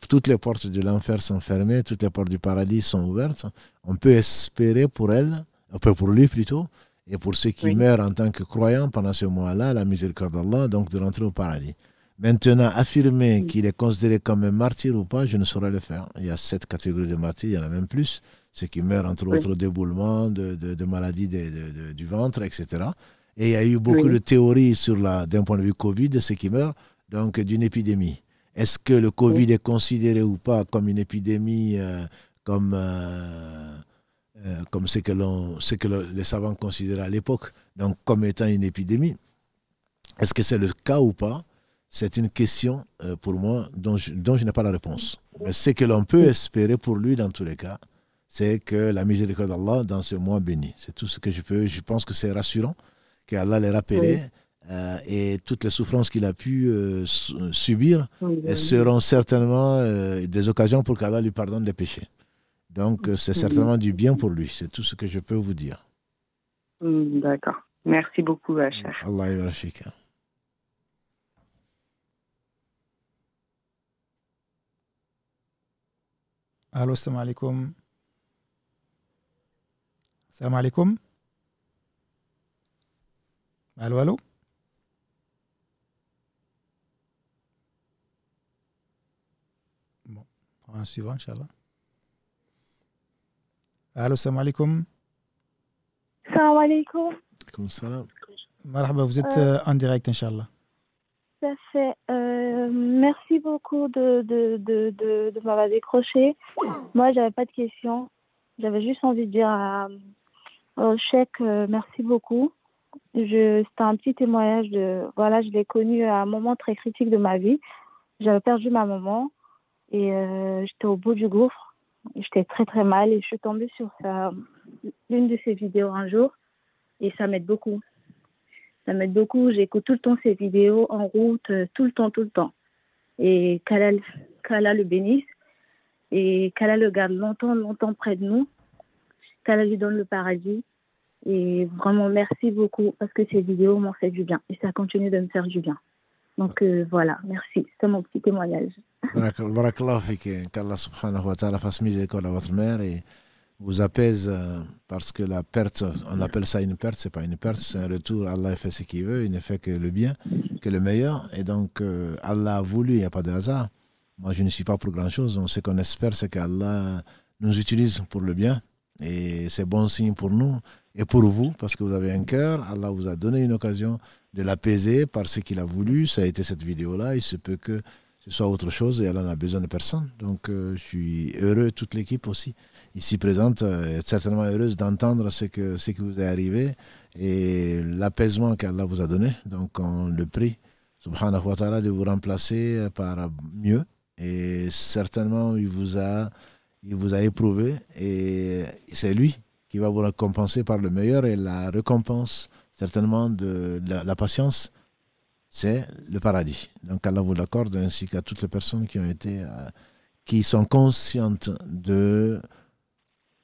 toutes les portes de l'enfer sont fermées, toutes les portes du paradis sont ouvertes. On peut espérer pour lui plutôt, et pour ceux qui meurent en tant que croyants pendant ce mois-là, la miséricorde d'Allah, donc de rentrer au paradis. Maintenant, affirmer qu'il est considéré comme un martyr ou pas, je ne saurais le faire. Il y a 7 catégories de martyrs, il y en a même plus. Ceux qui meurent, entre autres, d'éboulements, de maladies du ventre, etc. Et il y a eu beaucoup de théories d'un point de vue Covid, ceux qui meurent, donc d'une épidémie. Est-ce que le Covid est considéré ou pas comme une épidémie, comme ce que les savants considéraient à l'époque, donc comme étant une épidémie? Est-ce que c'est le cas ou pas? C'est une question, pour moi, dont je n'ai pas la réponse. Mais ce que l'on peut espérer pour lui, dans tous les cas, c'est que la miséricorde d'Allah dans ce mois béni. C'est tout ce que je pense que c'est rassurant, qu'Allah l'ait rappelé, et toutes les souffrances qu'il a pu subir seront certainement des occasions pour qu'Allah lui pardonne les péchés. Donc, c'est certainement du bien pour lui. C'est tout ce que je peux vous dire. D'accord. Merci beaucoup, Cheikh. Allah yarafik. Allô, salam alaikum. Salam alaikum. Allô, allô. Bon, un suivant, Inch'Allah. Allô, salam alaikum. Salam alaikum. Comme ça. Marhaba, vous êtes en direct, Inch'Allah. Ça fait. Merci beaucoup de m'avoir décroché. Moi, j'avais pas de questions. J'avais juste envie de dire au Cheikh, merci beaucoup. C'était un petit témoignage voilà, je l'ai connu à un moment très critique de ma vie. J'avais perdu ma maman et j'étais au bout du gouffre. J'étais très très mal et je suis tombée sur l'une de ses vidéos un jour et ça m'aide beaucoup. Ça m'aide beaucoup. J'écoute tout le temps ses vidéos en route, tout le temps. Et qu'Allah le bénisse et qu'Allah le garde longtemps près de nous. Qu'Allah lui donne le paradis. Et vraiment, merci beaucoup parce que ces vidéos m'ont fait du bien et ça continue de me faire du bien. Donc voilà, merci. C'est mon petit témoignage. Barakallahu fik, qu'Allah subhanahu wa ta'ala fasse miséricorde à votre mère et vous apaise parce que la perte, on appelle ça une perte, c'est pas une perte, c'est un retour. Allah fait ce qu'il veut, il ne fait que le bien, que le meilleur. Et donc Allah a voulu, il n'y a pas de hasard. Moi, je ne suis pas pour grand-chose. Ce qu'on espère, c'est qu'Allah nous utilise pour le bien. Et c'est bon signe pour nous et pour vous, parce que vous avez un cœur. Allah vous a donné une occasion de l'apaiser par ce qu'il a voulu. Ça a été cette vidéo-là. Il se peut que ce soit autre chose et Allah n'a besoin de personne. Donc, je suis heureux, toute l'équipe aussi, ici présente, est certainement heureuse d'entendre ce qui vous est arrivé et l'apaisement qu'Allah vous a donné. Donc, on le prie, subhanahu wa ta'ala, de vous remplacer par mieux. Et certainement, il vous a éprouvé et c'est lui qui va vous récompenser par le meilleur et la récompense certainement de la patience, c'est le paradis. Donc Allah vous l'accorde ainsi qu'à toutes les personnes qui sont conscientes de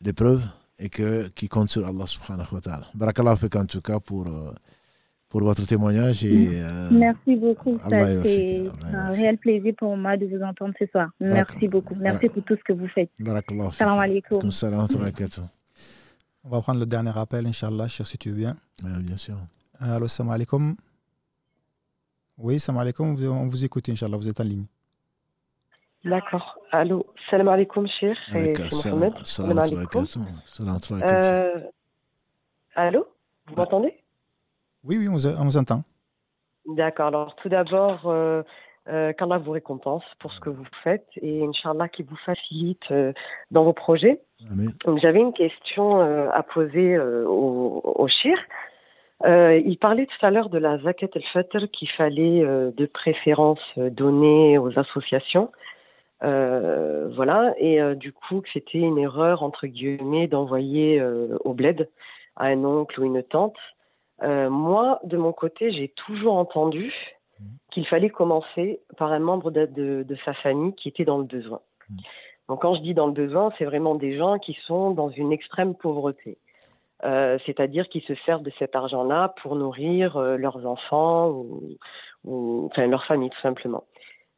l'épreuve et qui comptent sur Allah subhanahu wa ta'ala. Barakallahu fik en tout cas pour votre témoignage. Et, merci beaucoup. C'est un réel plaisir pour moi de vous entendre ce soir. Merci beaucoup. Merci pour tout ce que vous faites. Salam alaikum. On va prendre le dernier appel, Inch'Allah, cher, si tu veux bien. Bien sûr. Allô, salam alaikum. Oui, salam alaikum. On vous écoute, Inch'Allah, vous êtes en ligne. D'accord. Allô, salam alaikum, cher. C'est Mohamed. Salam alaikum. Allô, vous m'entendez? Oui, on vous entend. D'accord. Alors, tout d'abord, qu'Allah vous récompense pour ce que vous faites et Inch'Allah qui vous facilite dans vos projets. Amen. Donc, j'avais une question à poser au Cheikh. Il parlait tout à l'heure de la Zakat al-Fitr qu'il fallait de préférence donner aux associations. Voilà. Et du coup, que c'était une erreur, entre guillemets, d'envoyer au bled à un oncle ou une tante. Moi, de mon côté, j'ai toujours entendu qu'il fallait commencer par un membre de sa famille qui était dans le besoin. Donc, quand je dis dans le besoin, c'est vraiment des gens qui sont dans une extrême pauvreté. c'est-à-dire qu'ils se servent de cet argent-là pour nourrir leurs enfants ou leur famille tout simplement.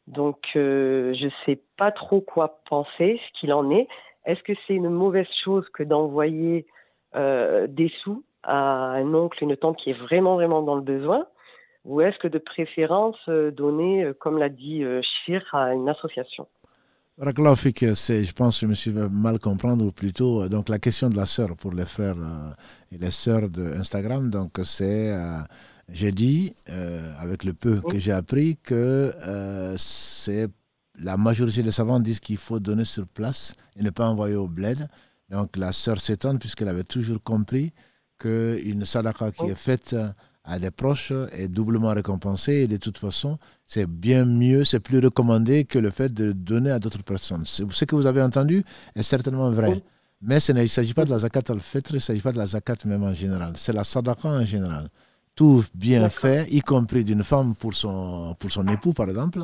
Donc je ne sais pas trop quoi penser, ce qu'il en est. Est-ce que c'est une mauvaise chose que d'envoyer des sous à un oncle, une tante qui est vraiment, vraiment dans le besoin, ou est-ce que de préférence donner, comme l'a dit Shir, à une association? Je pense que je me suis mal comprendre, ou plutôt, donc la question de la sœur pour les frères et les sœurs d'Instagram, donc c'est, j'ai dit, avec le peu que j'ai appris, que c'est la majorité des savants disent qu'il faut donner sur place et ne pas envoyer au bled. Donc la sœur s'étonne puisqu'elle avait toujours compris qu'une sadaqa qui est faite à des proches est doublement récompensée et de toute façon, c'est bien mieux, c'est plus recommandé que le fait de donner à d'autres personnes. Ce que vous avez entendu est certainement vrai. Mais il ne s'agit pas de la zakat al-fitr, il ne s'agit pas de la zakat même en général. C'est la sadaqa en général. Tout bien fait, y compris d'une femme pour son époux, par exemple.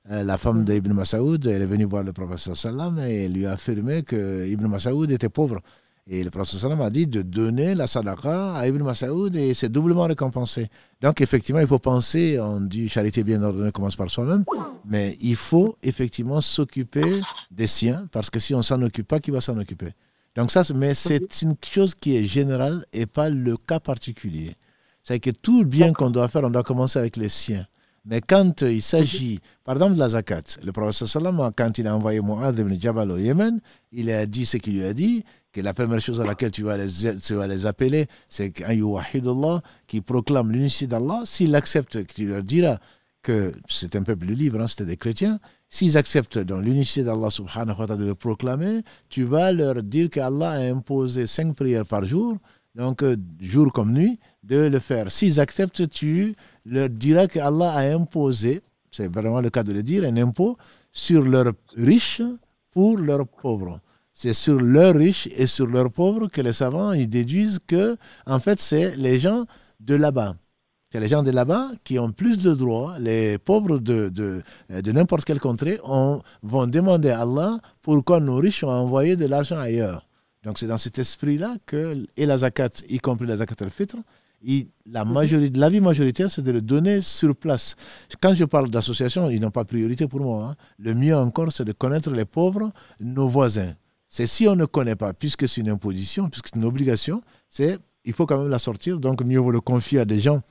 La femme d'Ibn Mas'ud, elle est venue voir le prophète sallam et lui a affirmé que Ibn Mas'ud était pauvre. Et le prophète sallam a dit de donner la sadaqa à Ibn Mas'ud et c'est doublement récompensé. Donc effectivement, il faut penser, on dit charité bien ordonnée commence par soi-même, mais il faut effectivement s'occuper des siens, parce que si on ne s'en occupe pas, qui va s'en occuper? Donc ça, mais c'est une chose qui est générale et pas le cas particulier. C'est que tout le bien qu'on doit faire, on doit commencer avec les siens. Mais quand il s'agit, par exemple, de la zakat, le prophète sallam, quand il a envoyé Mu'adh ibn Jabal au Yémen, il a dit ce qu'il lui a dit, que la première chose à laquelle tu vas les appeler, c'est qu'un yuwahidullah qui proclame l'unicité d'Allah. S'il accepte, tu leur diras que c'est un peuple libre, hein, c'était des chrétiens. S'ils acceptent donc l'unicité d'Allah subhanahu wa ta'ala de le proclamer, tu vas leur dire qu'Allah a imposé 5 prières par jour, donc jour comme nuit, de le faire. S'ils acceptent, tu leur diras qu'Allah a imposé, c'est vraiment le cas de le dire, un impôt sur leurs riches pour leurs pauvres. C'est sur leurs riches et sur leurs pauvres que les savants ils déduisent que, en fait, c'est les gens de là-bas. C'est les gens de là-bas qui ont plus de droits. Les pauvres de n'importe quelle contrée vont demander à Allah pourquoi nos riches ont envoyé de l'argent ailleurs. Donc c'est dans cet esprit-là que, et la zakat, y compris la zakat al-fitr, l'avis majoritaire, c'est de le donner sur place. Quand je parle d'association, ils n'ont pas priorité pour moi. Hein. Le mieux encore, c'est de connaître les pauvres, nos voisins. C'est si on ne connaît pas, puisque c'est une imposition, puisque c'est une obligation, il faut quand même la sortir. Donc mieux vaut le confier à des gens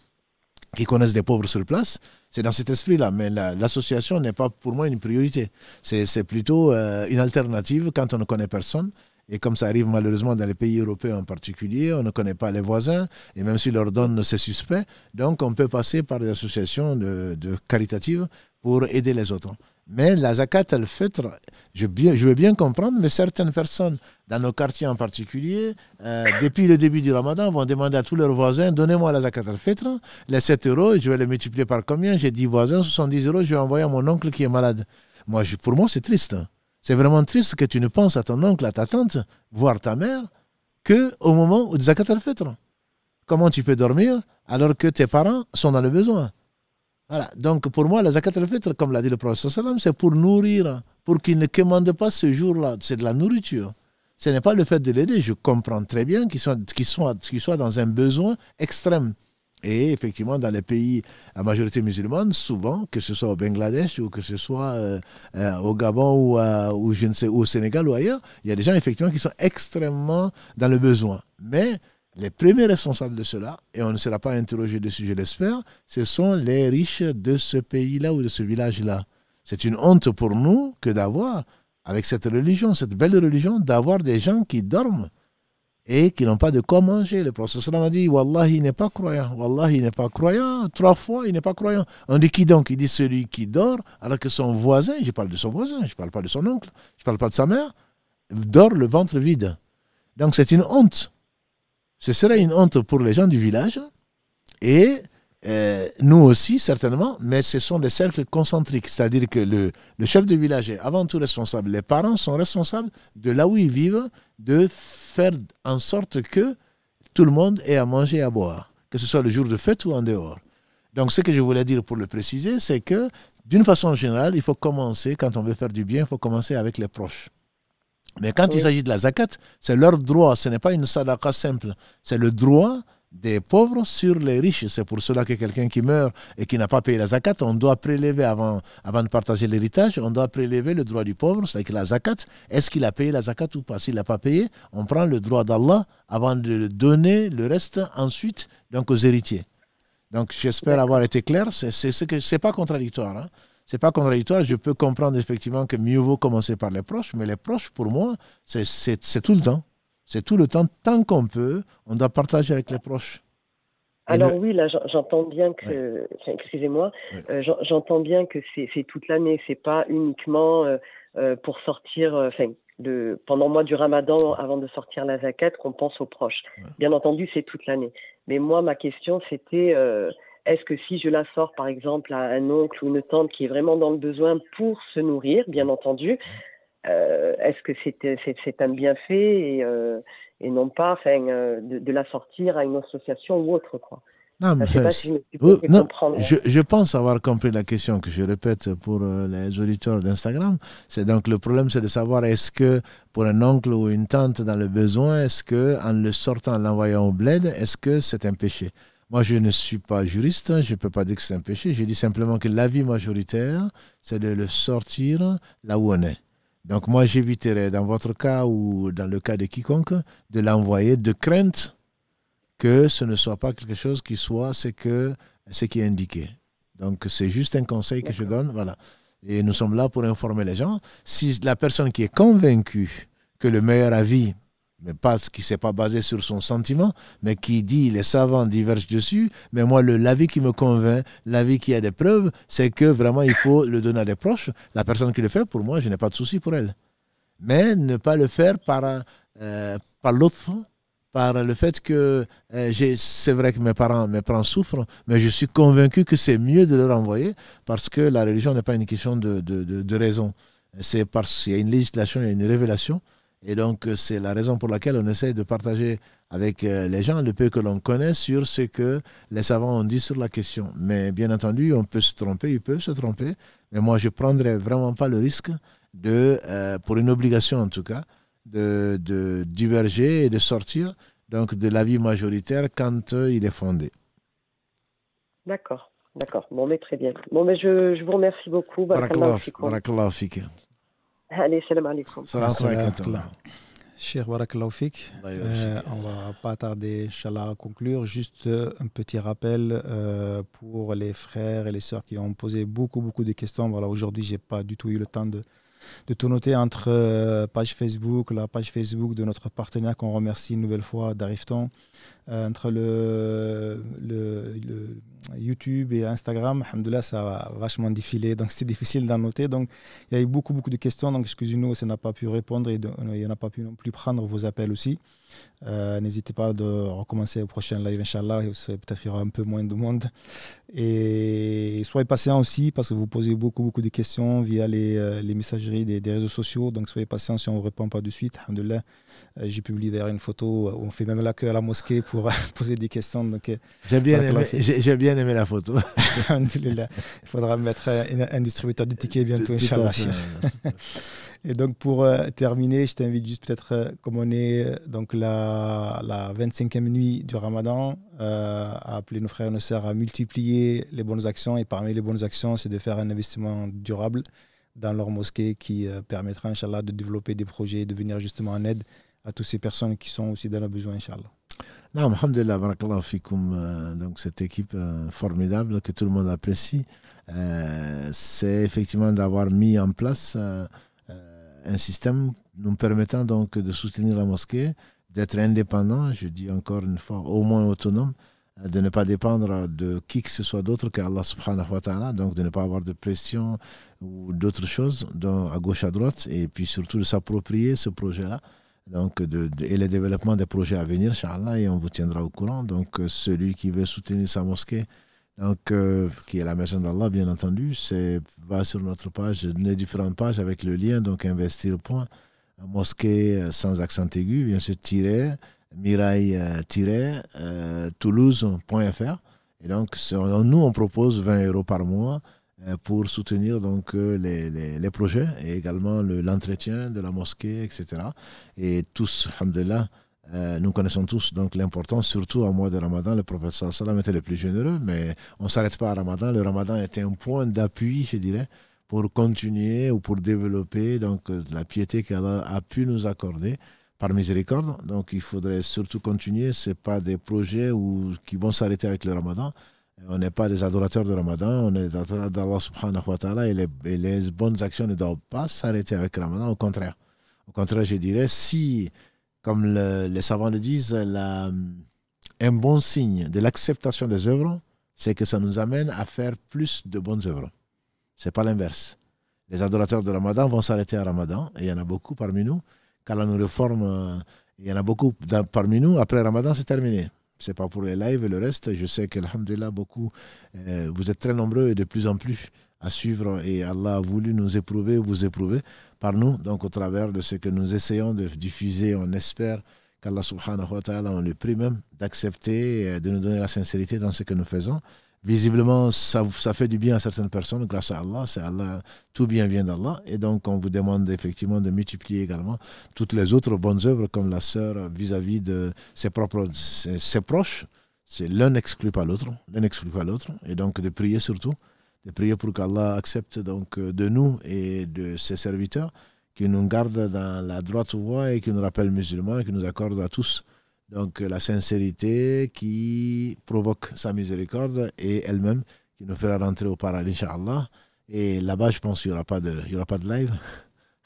qui connaissent des pauvres sur place. C'est dans cet esprit-là. Mais l'association n'est pas pour moi une priorité. C'est plutôt une alternative quand on ne connaît personne. Et comme ça arrive malheureusement dans les pays européens en particulier, on ne connaît pas les voisins, et même s'ils leur donnent, c'est suspect. Donc on peut passer par des associations de caritatives pour aider les autres. Mais la zakat al-fitr, je veux bien comprendre, mais certaines personnes dans nos quartiers en particulier, depuis le début du Ramadan, vont demander à tous leurs voisins, donnez-moi la zakat al-fitr, les 7 €, je vais les multiplier par combien? J'ai 10 voisins, 70 €, je vais envoyer à mon oncle qui est malade. Pour moi, c'est triste. C'est vraiment triste que tu ne penses à ton oncle, à ta tante, voire ta mère, qu'au moment où tu zakat al-fitr. Comment tu peux dormir alors que tes parents sont dans le besoin? Voilà. Donc pour moi, la zakat al-fitr, comme l'a dit le prophète sallam, c'est pour nourrir, pour qu'ils ne commandent pas ce jour-là. C'est de la nourriture. Ce n'est pas le fait de l'aider. Je comprends très bien qu'ils soient dans un besoin extrême. Et effectivement, dans les pays à majorité musulmane, souvent, que ce soit au Bangladesh ou que ce soit au Gabon ou je ne sais, ou au Sénégal ou ailleurs, il y a des gens effectivement qui sont extrêmement dans le besoin. Mais les premiers responsables de cela, et on ne sera pas interrogé dessus, je l'espère, ce sont les riches de ce pays-là ou de ce village-là. C'est une honte pour nous que d'avoir, avec cette religion, cette belle religion, d'avoir des gens qui dorment et qui n'ont pas de quoi manger. Le prophète sallam a dit, Wallah, il n'est pas croyant. Wallah, il n'est pas croyant. 3 fois, il n'est pas croyant. On dit qui donc? Il dit celui qui dort, alors que son voisin, je parle de son voisin, je ne parle pas de son oncle, je ne parle pas de sa mère, dort le ventre vide. Donc c'est une honte. Ce serait une honte pour les gens du village et nous aussi certainement, mais ce sont des cercles concentriques, c'est-à-dire que le chef de village est avant tout responsable, les parents sont responsables de là où ils vivent, de faire en sorte que tout le monde ait à manger et à boire, que ce soit le jour de fête ou en dehors. Donc ce que je voulais dire pour le préciser, c'est que d'une façon générale, il faut commencer, quand on veut faire du bien, il faut commencer avec les proches. Mais quand il s'agit de la zakat, c'est leur droit, ce n'est pas une sadaqa simple. C'est le droit des pauvres sur les riches. C'est pour cela que quelqu'un qui meurt et qui n'a pas payé la zakat, on doit prélever avant de partager l'héritage, on doit prélever le droit du pauvre, c'est-à-dire la zakat. Est-ce qu'il a payé la zakat ou pas? S'il n'a pas payé, on prend le droit d'Allah avant de donner le reste ensuite donc aux héritiers. Donc j'espère avoir été clair. C'est pas contradictoire. Hein. C'est pas contradictoire. Je peux comprendre effectivement que mieux vaut commencer par les proches, mais les proches, pour moi, c'est tout le temps. C'est tout le temps, tant qu'on peut, on doit partager avec les proches. Alors oui, là, j'entends bien que, excusez-moi, j'entends bien que c'est toute l'année. C'est pas uniquement pour sortir, pendant le mois du Ramadan, avant de sortir la zakat, qu'on pense aux proches. Bien entendu, c'est toute l'année. Mais moi, ma question, c'était est-ce que si je la sors, par exemple, à un oncle ou une tante qui est vraiment dans le besoin pour se nourrir, bien entendu, est-ce que c'est un bienfait et non pas de la sortir à une association ou autre, quoi. Non, mais je pense avoir compris la question que je répète pour les auditeurs d'Instagram. C'est donc le problème, c'est de savoir est-ce que pour un oncle ou une tante dans le besoin, est-ce que en le sortant, en l'envoyant au bled, est-ce que c'est un péché? Moi, je ne suis pas juriste, je ne peux pas dire que c'est un péché. Je dis simplement que l'avis majoritaire, c'est de le sortir là où on est. Donc moi, j'éviterais, dans votre cas ou dans le cas de quiconque, de l'envoyer de crainte que ce ne soit pas quelque chose qui soit ce qui est indiqué. Donc c'est juste un conseil que je donne, voilà. Et nous sommes là pour informer les gens. Si la personne qui est convaincue que le meilleur avis, mais pas ce qui ne s'est pas basé sur son sentiment, mais qui dit les savants divergent dessus, mais moi l'avis qui me convainc, l'avis qui a des preuves, c'est que vraiment il faut le donner à des proches. La personne qui le fait, pour moi, je n'ai pas de souci pour elle. Mais ne pas le faire par l'autre, par le fait que c'est vrai que mes parents souffrent, mais je suis convaincu que c'est mieux de leur envoyer parce que la religion n'est pas une question de raison. C'est parce qu'il y a une législation, il y a une révélation. Et donc, c'est la raison pour laquelle on essaie de partager avec les gens le peu que l'on connaît sur ce que les savants ont dit sur la question. Mais bien entendu, on peut se tromper, ils peuvent se tromper. Mais moi, je ne prendrais vraiment pas le risque pour une obligation en tout cas, de diverger et de sortir donc, de l'avis majoritaire quand il est fondé. D'accord. Bon, mais très bien. Bon, mais je vous remercie beaucoup. Barakallahu fik. Allez, salam alaikum. Cher Barakallahu fik. On ne va pas tarder, Inch'Allah, à conclure. Juste un petit rappel pour les frères et les sœurs qui ont posé beaucoup de questions. Voilà, aujourd'hui, je n'ai pas du tout eu le temps de tout noter entre la page Facebook de notre partenaire qu'on remercie une nouvelle fois, Darifton, entre le YouTube et Instagram. Alhamdoulilah, ça a vachement défilé, donc c'est difficile d'en noter. Donc il y a eu beaucoup de questions, donc excusez-nous, ça n'a pas pu répondre et il n'a pas pu non plus prendre vos appels aussi. N'hésitez pas de recommencer au prochain live, Inch'Allah, peut-être qu'il y aura un peu moins de monde. Et soyez patients aussi parce que vous posez beaucoup de questions via les messageries des réseaux sociaux, donc soyez patients si on ne vous répond pas de suite. Alhamdoulilah, j'ai publié d'ailleurs une photo où on fait même la queue à la mosquée pour poser des questions. J'ai bien aimé la photo. Alhamdoulilah. Il faudra mettre un distributeur de tickets bientôt, Inch'Allah. Et donc pour terminer, je t'invite juste peut-être, comme on est donc la 25e nuit du Ramadan, à appeler nos frères et nos sœurs à multiplier les bonnes actions. Et parmi les bonnes actions, c'est de faire un investissement durable dans leur mosquée qui permettra, Inch'Allah, de développer des projets et de venir justement en aide à toutes ces personnes qui sont aussi dans le besoin, Inch'Allah. Non, alhamdulillah, barakallahu fikoum. Donc cette équipe formidable que tout le monde apprécie, c'est effectivement d'avoir mis en place un système nous permettant donc de soutenir la mosquée, d'être indépendant, je dis encore une fois, au moins autonome, de ne pas dépendre de qui que ce soit d'autre qu'Allah subhanahu wa ta'ala, donc de ne pas avoir de pression ou d'autres choses à gauche, à droite, et puis surtout de s'approprier ce projet-là, donc et le développement des projets à venir, Inch'Allah, et on vous tiendra au courant. Donc celui qui veut soutenir sa mosquée, donc, qui est la maison d'Allah, bien entendu, va sur notre page, les différentes pages avec le lien, donc investir. Mosquée sans accent aigu, bien sûr, mirail-toulouse.fr. Et donc, nous, on propose 20 € par mois pour soutenir donc les projets et également l'entretien de la mosquée, etc. Et tous, alhamdoulilah, nous connaissons tous donc l'importance, surtout en mois de Ramadan. Le prophète sallallahu alayhi wa sallam était le plus généreux, mais on ne s'arrête pas à Ramadan. Le Ramadan était un point d'appui, je dirais, pour continuer ou pour développer donc la piété qu'Allah a pu nous accorder par miséricorde. Donc il faudrait surtout continuer. Ce n'est pas des projets qui vont s'arrêter avec le Ramadan. On n'est pas des adorateurs de Ramadan, on est des adorateurs d'Allah subhanahu wa ta'ala, et les bonnes actions ne doivent pas s'arrêter avec le Ramadan. Au contraire, je dirais, si, comme les savants le disent, un bon signe de l'acceptation des œuvres, c'est que ça nous amène à faire plus de bonnes œuvres. Ce n'est pas l'inverse. Les adorateurs de Ramadan vont s'arrêter à Ramadan, et il y en a beaucoup parmi nous. Qu'Allah nous réforme, il y en a beaucoup parmi nous. Après Ramadan, c'est terminé. Ce n'est pas pour les lives et le reste. Je sais qu'alhamdoulilah, beaucoup, vous êtes très nombreux et de plus en plus à suivre. Et Allah a voulu nous éprouver, vous éprouver par nous. Donc, au travers de ce que nous essayons de diffuser, on espère qu'Allah subhanahu wa ta'ala, on le prie même d'accepter et de nous donner la sincérité dans ce que nous faisons. Visiblement, ça fait du bien à certaines personnes grâce à Allah. C'est Allah, tout bien vient d'Allah. Et donc, on vous demande effectivement de multiplier également toutes les autres bonnes œuvres, comme la sœur vis-à-vis de ses proches. L'un n'exclut pas l'autre. Et donc, de prier surtout. De prier pour qu'Allah accepte donc de nous et de ses serviteurs, qui nous garde dans la droite voie et qui nous rappelle musulmans et qui nous accorde à tous donc la sincérité qui provoque sa miséricorde et elle-même qui nous fera rentrer au paradis, Inch'Allah. Et là-bas, je pense qu'il n'y aura pas de live,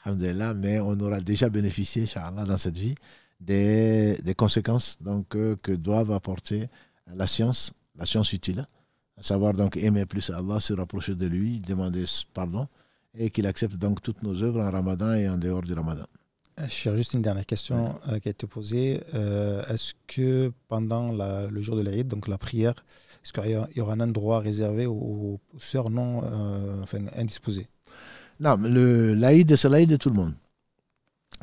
alhamdulillah, mais on aura déjà bénéficié, Inch'Allah, dans cette vie, des conséquences donc, que doivent apporter la science utile, à savoir donc aimer plus Allah, se rapprocher de lui, demander pardon, et qu'il accepte donc toutes nos œuvres en Ramadan et en dehors du Ramadan. J'ai juste une dernière question qui a été posée. Est-ce que pendant le jour de l'Aïd, donc la prière, est-ce qu'il y aura un endroit réservé aux sœurs non indisposées? Non, l'Aïd, c'est l'Aïd de tout le monde.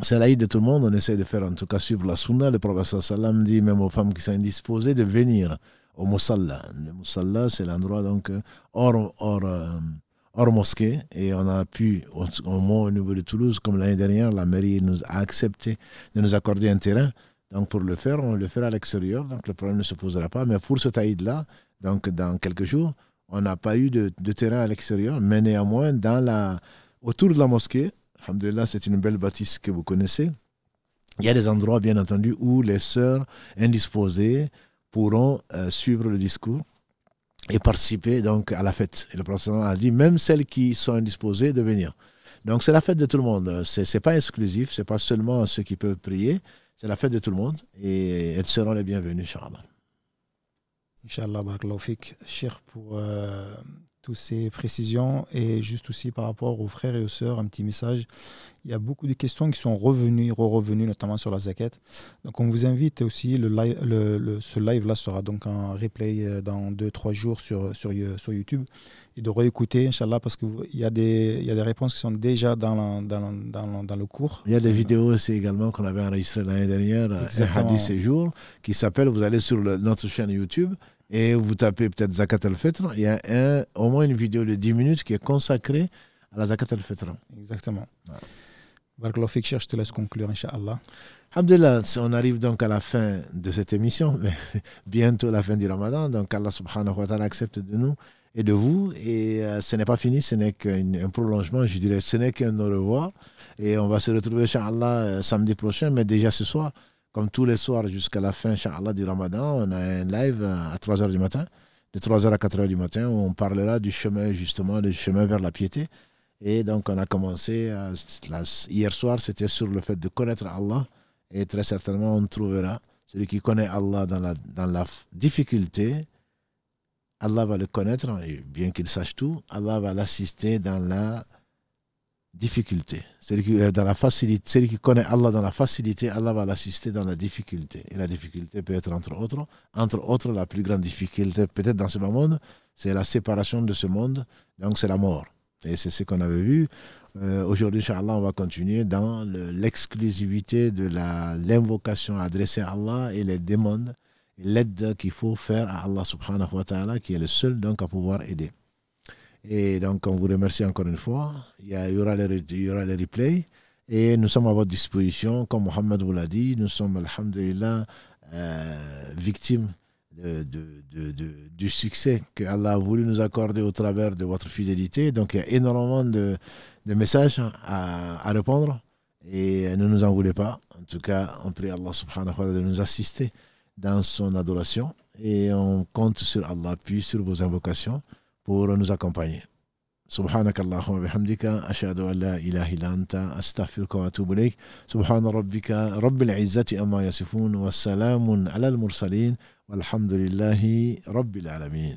C'est l'Aïd de tout le monde. On essaie de faire en tout cas suivre la sunna. Le prophète sallam dit même aux femmes qui sont indisposées de venir au Musalla. Le Musalla, c'est l'endroit donc hors mosquée, et on a pu, au moins au niveau de Toulouse, comme l'année dernière, la mairie nous a accepté de nous accorder un terrain. Donc pour le faire, on le fera à l'extérieur, donc le problème ne se posera pas. Mais pour ce taïd-là, donc dans quelques jours, on n'a pas eu de terrain à l'extérieur, mais néanmoins, autour de la mosquée, alhamdoulilah, c'est une belle bâtisse que vous connaissez. Il y a des endroits, bien entendu, où les sœurs indisposées pourront suivre le discours et participer donc à la fête. Et le prophète a dit même celles qui sont indisposées de venir. Donc c'est la fête de tout le monde. C'est pas exclusif, c'est pas seulement ceux qui peuvent prier, c'est la fête de tout le monde et elles seront les bienvenues, Inch'Allah. Inch'Allah, barakallahu fik, Cheikh, pour toutes ces précisions, et juste aussi par rapport aux frères et aux sœurs, un petit message. Il y a beaucoup de questions qui sont revenues, notamment sur la zakat. Donc on vous invite aussi, ce live-là sera donc en replay dans 2-3 jours sur YouTube, et de réécouter, Inch'Allah, parce qu'il y a des réponses qui sont déjà dans le cours. Il y a des vidéos aussi également qu'on avait enregistrées l'année dernière, un hadith séjour, qui s'appelle, vous allez sur notre chaîne YouTube, et vous tapez peut-être Zakat al-Fitr, il y a au moins une vidéo de 10 minutes qui est consacrée à la Zakat al-Fitr. Exactement. Barakallahu fik, je te laisse conclure, Inch'Allah. Alhamdulillah, on arrive donc à la fin de cette émission, mais bientôt la fin du Ramadan, donc Allah subhanahu wa ta'ala accepte de nous et de vous, et ce n'est pas fini, ce n'est qu'un prolongement, je dirais, ce n'est qu'un au revoir, et on va se retrouver, Inch'Allah, samedi prochain, mais déjà ce soir, comme tous les soirs jusqu'à la fin, Inch'Allah, du Ramadan, on a un live à 3h du matin, de 3h à 4h du matin, où on parlera du chemin, justement, du chemin vers la piété. Et donc, on a commencé, hier soir, c'était sur le fait de connaître Allah, et très certainement, on trouvera celui qui connaît Allah dans la difficulté, Allah va le connaître, et bien qu'il sache tout, Allah va l'assister dans la difficulté. Celui qui connaît Allah dans la facilité, Allah va l'assister dans la difficulté. Et la difficulté peut être entre autres, la plus grande difficulté peut-être dans ce monde, c'est la séparation de ce monde, donc c'est la mort. Et c'est ce qu'on avait vu. Aujourd'hui, Inch'Allah, on va continuer dans l'exclusivité de l'invocation adressée à Allah et les demandes, et l'aide qu'il faut faire à Allah subhanahu wa ta'ala, qui est le seul donc à pouvoir aider. Et donc, on vous remercie encore une fois. Il y aura les replays. Et nous sommes à votre disposition. Comme Mohamed vous l'a dit, nous sommes, alhamdulillah, victimes du succès que Allah a voulu nous accorder au travers de votre fidélité. Donc, il y a énormément de messages à répondre. Et ne nous en voulez pas. En tout cas, on prie Allah subhanahu wa ta'ala de nous assister dans son adoration. Et on compte sur Allah, puis sur vos invocations pour nous accompagner. سبحانك اللهم وبحمدك أشهد أن لا إله إلا أنت أستغفرك وأتوب إليك سبحان ربك رب العزة أما يصفون والسلام على المرسلين والحمد لله رب العالمين